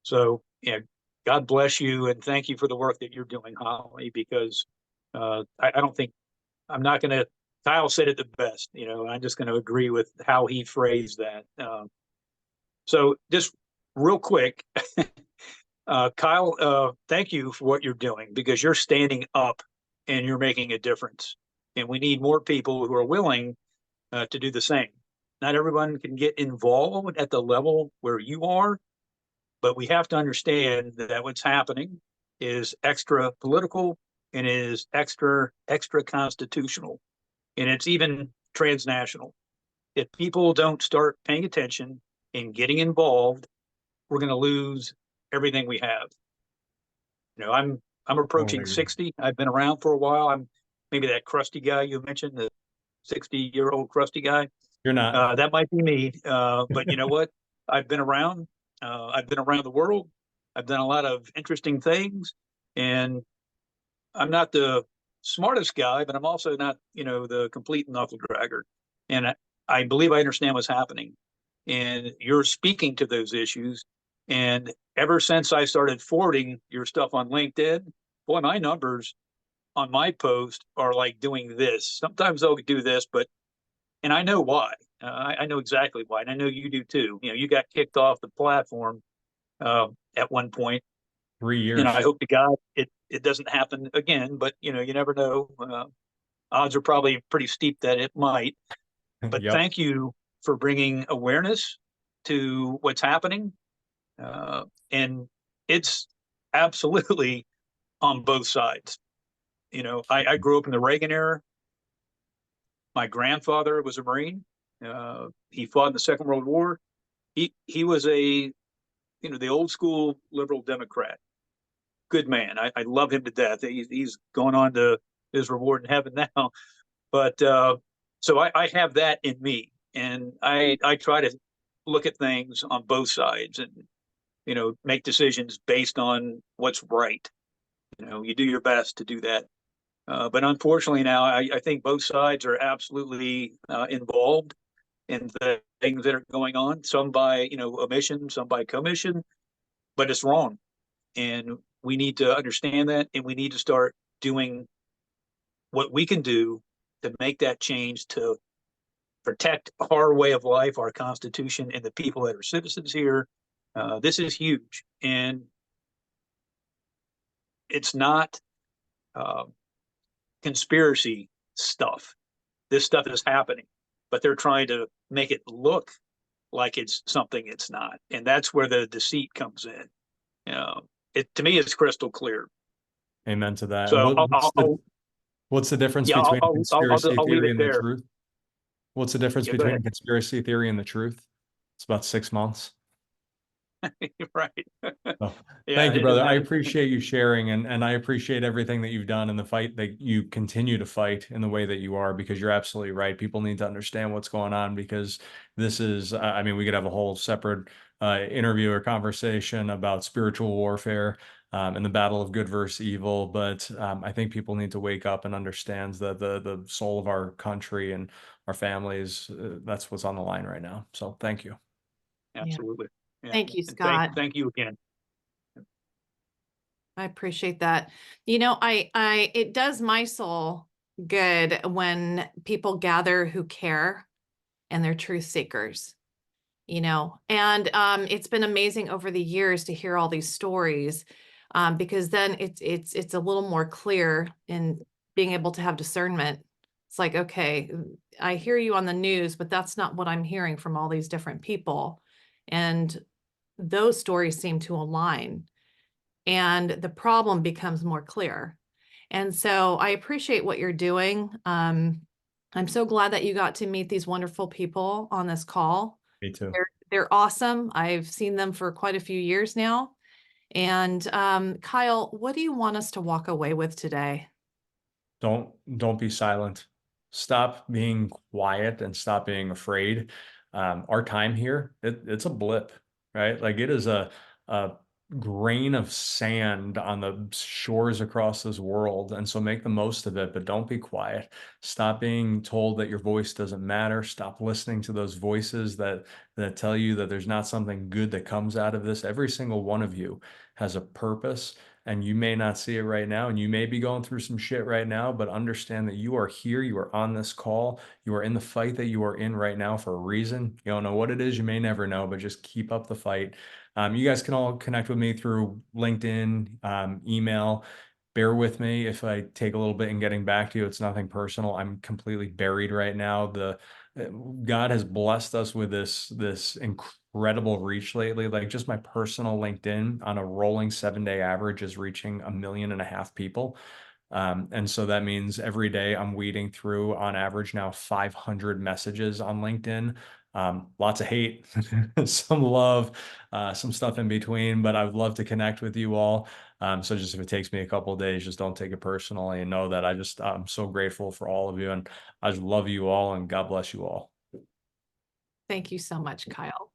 So yeah, God bless you and thank you for the work that you're doing, Holly, because I don't think I'm not going to. Kyle said it the best, you know. I'm just going to agree with how he phrased that. So just real quick, Kyle, thank you for what you're doing because you're standing up and you're making a difference. And we need more people who are willing to do the same. Not everyone can get involved at the level where you are, but we have to understand that what's happening is extra political and is extra constitutional, and it's even transnational. If people don't start paying attention and getting involved, we're going to lose everything we have. You know, I'm approaching 60. I've been around for a while. I'm maybe that crusty guy you mentioned, the 60-year-old crusty guy. You're not. That might be me. But you know what? I've been around. I've been around the world. I've done a lot of interesting things, and I'm not the smartest guy, but I'm also not, you know, the complete knuckle dragger. And I believe I understand what's happening. And you're speaking to those issues. And ever since I started forwarding your stuff on LinkedIn, boy, my numbers on my post are like doing this. Sometimes they'll do this, but, and I know why. I know exactly why. And I know you do too. You know, you got kicked off the platform at one point. 3 years. And I hope to God it doesn't happen again, but you know, you never know. Odds are probably pretty steep that it might. But Yep. thank you for bringing awareness to what's happening. And it's absolutely on both sides. You know, I grew up in the Reagan era. My grandfather was a Marine. He fought in the Second World War. He was a, you know, the old school liberal Democrat. Good man. I love him to death. He's going on to his reward in heaven now. But so I have that in me, and I try to look at things on both sides and, you know, make decisions based on what's right. You know, you do your best to do that. But unfortunately now I think both sides are absolutely involved in the things that are going on, some by, you know, omission, some by commission, but it's wrong. And we need to understand that, and we need to start doing what we can do to make that change to protect our way of life, our Constitution, and the people that are citizens here. This is huge, and it's not conspiracy stuff. This stuff is happening, but they're trying to make it look like it's something it's not, and that's where the deceit comes in. It to me is crystal clear. Amen to that. So What's the difference yeah, between conspiracy I'll leave theory it and the there. truth? What's the difference Yeah, go between ahead. conspiracy theory and the truth? It's about 6 months. Right. Oh, Yeah, thank you, brother. I and appreciate you sharing, and I appreciate everything that you've done and the fight that you continue to fight in the way that you are, because you're absolutely right. People need to understand what's going on, because this is, I mean, we could have a whole separate interview or conversation about spiritual warfare and the battle of good versus evil. But I think people need to wake up and understand that the soul of our country and our families, that's what's on the line right now. So thank you. absolutely. Yeah. Thank you, And Scott. thank you again. I appreciate that. You know, it does my soul good when people gather who care and they're truth seekers, you know, and it's been amazing over the years to hear all these stories, because then it's a little more clear in being able to have discernment. It's like, okay, I hear you on the news, but that's not what I'm hearing from all these different people. And those stories seem to align, and the problem becomes more clear. And so I appreciate what you're doing. I'm so glad that you got to meet these wonderful people on this call. Me too. They're awesome. I've seen them for quite a few years now. And Kyle, what do you want us to walk away with today? Don't be silent. Stop being quiet and stop being afraid. Our time here, it's a blip, right? Like it is a grain of sand on the shores across this world. And so make the most of it, but don't be quiet. Stop being told that your voice doesn't matter. Stop listening to those voices that tell you that there's not something good that comes out of this. Every single one of you has a purpose, and you may not see it right now, and you may be going through some shit right now, but understand that you are here, you are on this call, you are in the fight that you are in right now for a reason. You don't know what it is, you may never know, but just keep up the fight. You guys can all connect with me through LinkedIn, email. Bear with me if I take a little bit in getting back to you. It's nothing personal. I'm completely buried right now. God has blessed us with this incredible reach lately. Like just my personal LinkedIn on a rolling 7-day average is reaching 1.5 million people. And so that means every day I'm weeding through on average now 500 messages on LinkedIn. Lots of hate, some love, some stuff in between, but I would love to connect with you all. So just if it takes me a couple of days, just don't take it personally and know that I'm so grateful for all of you, and I just love you all, and God bless you all. Thank you so much, Kyle.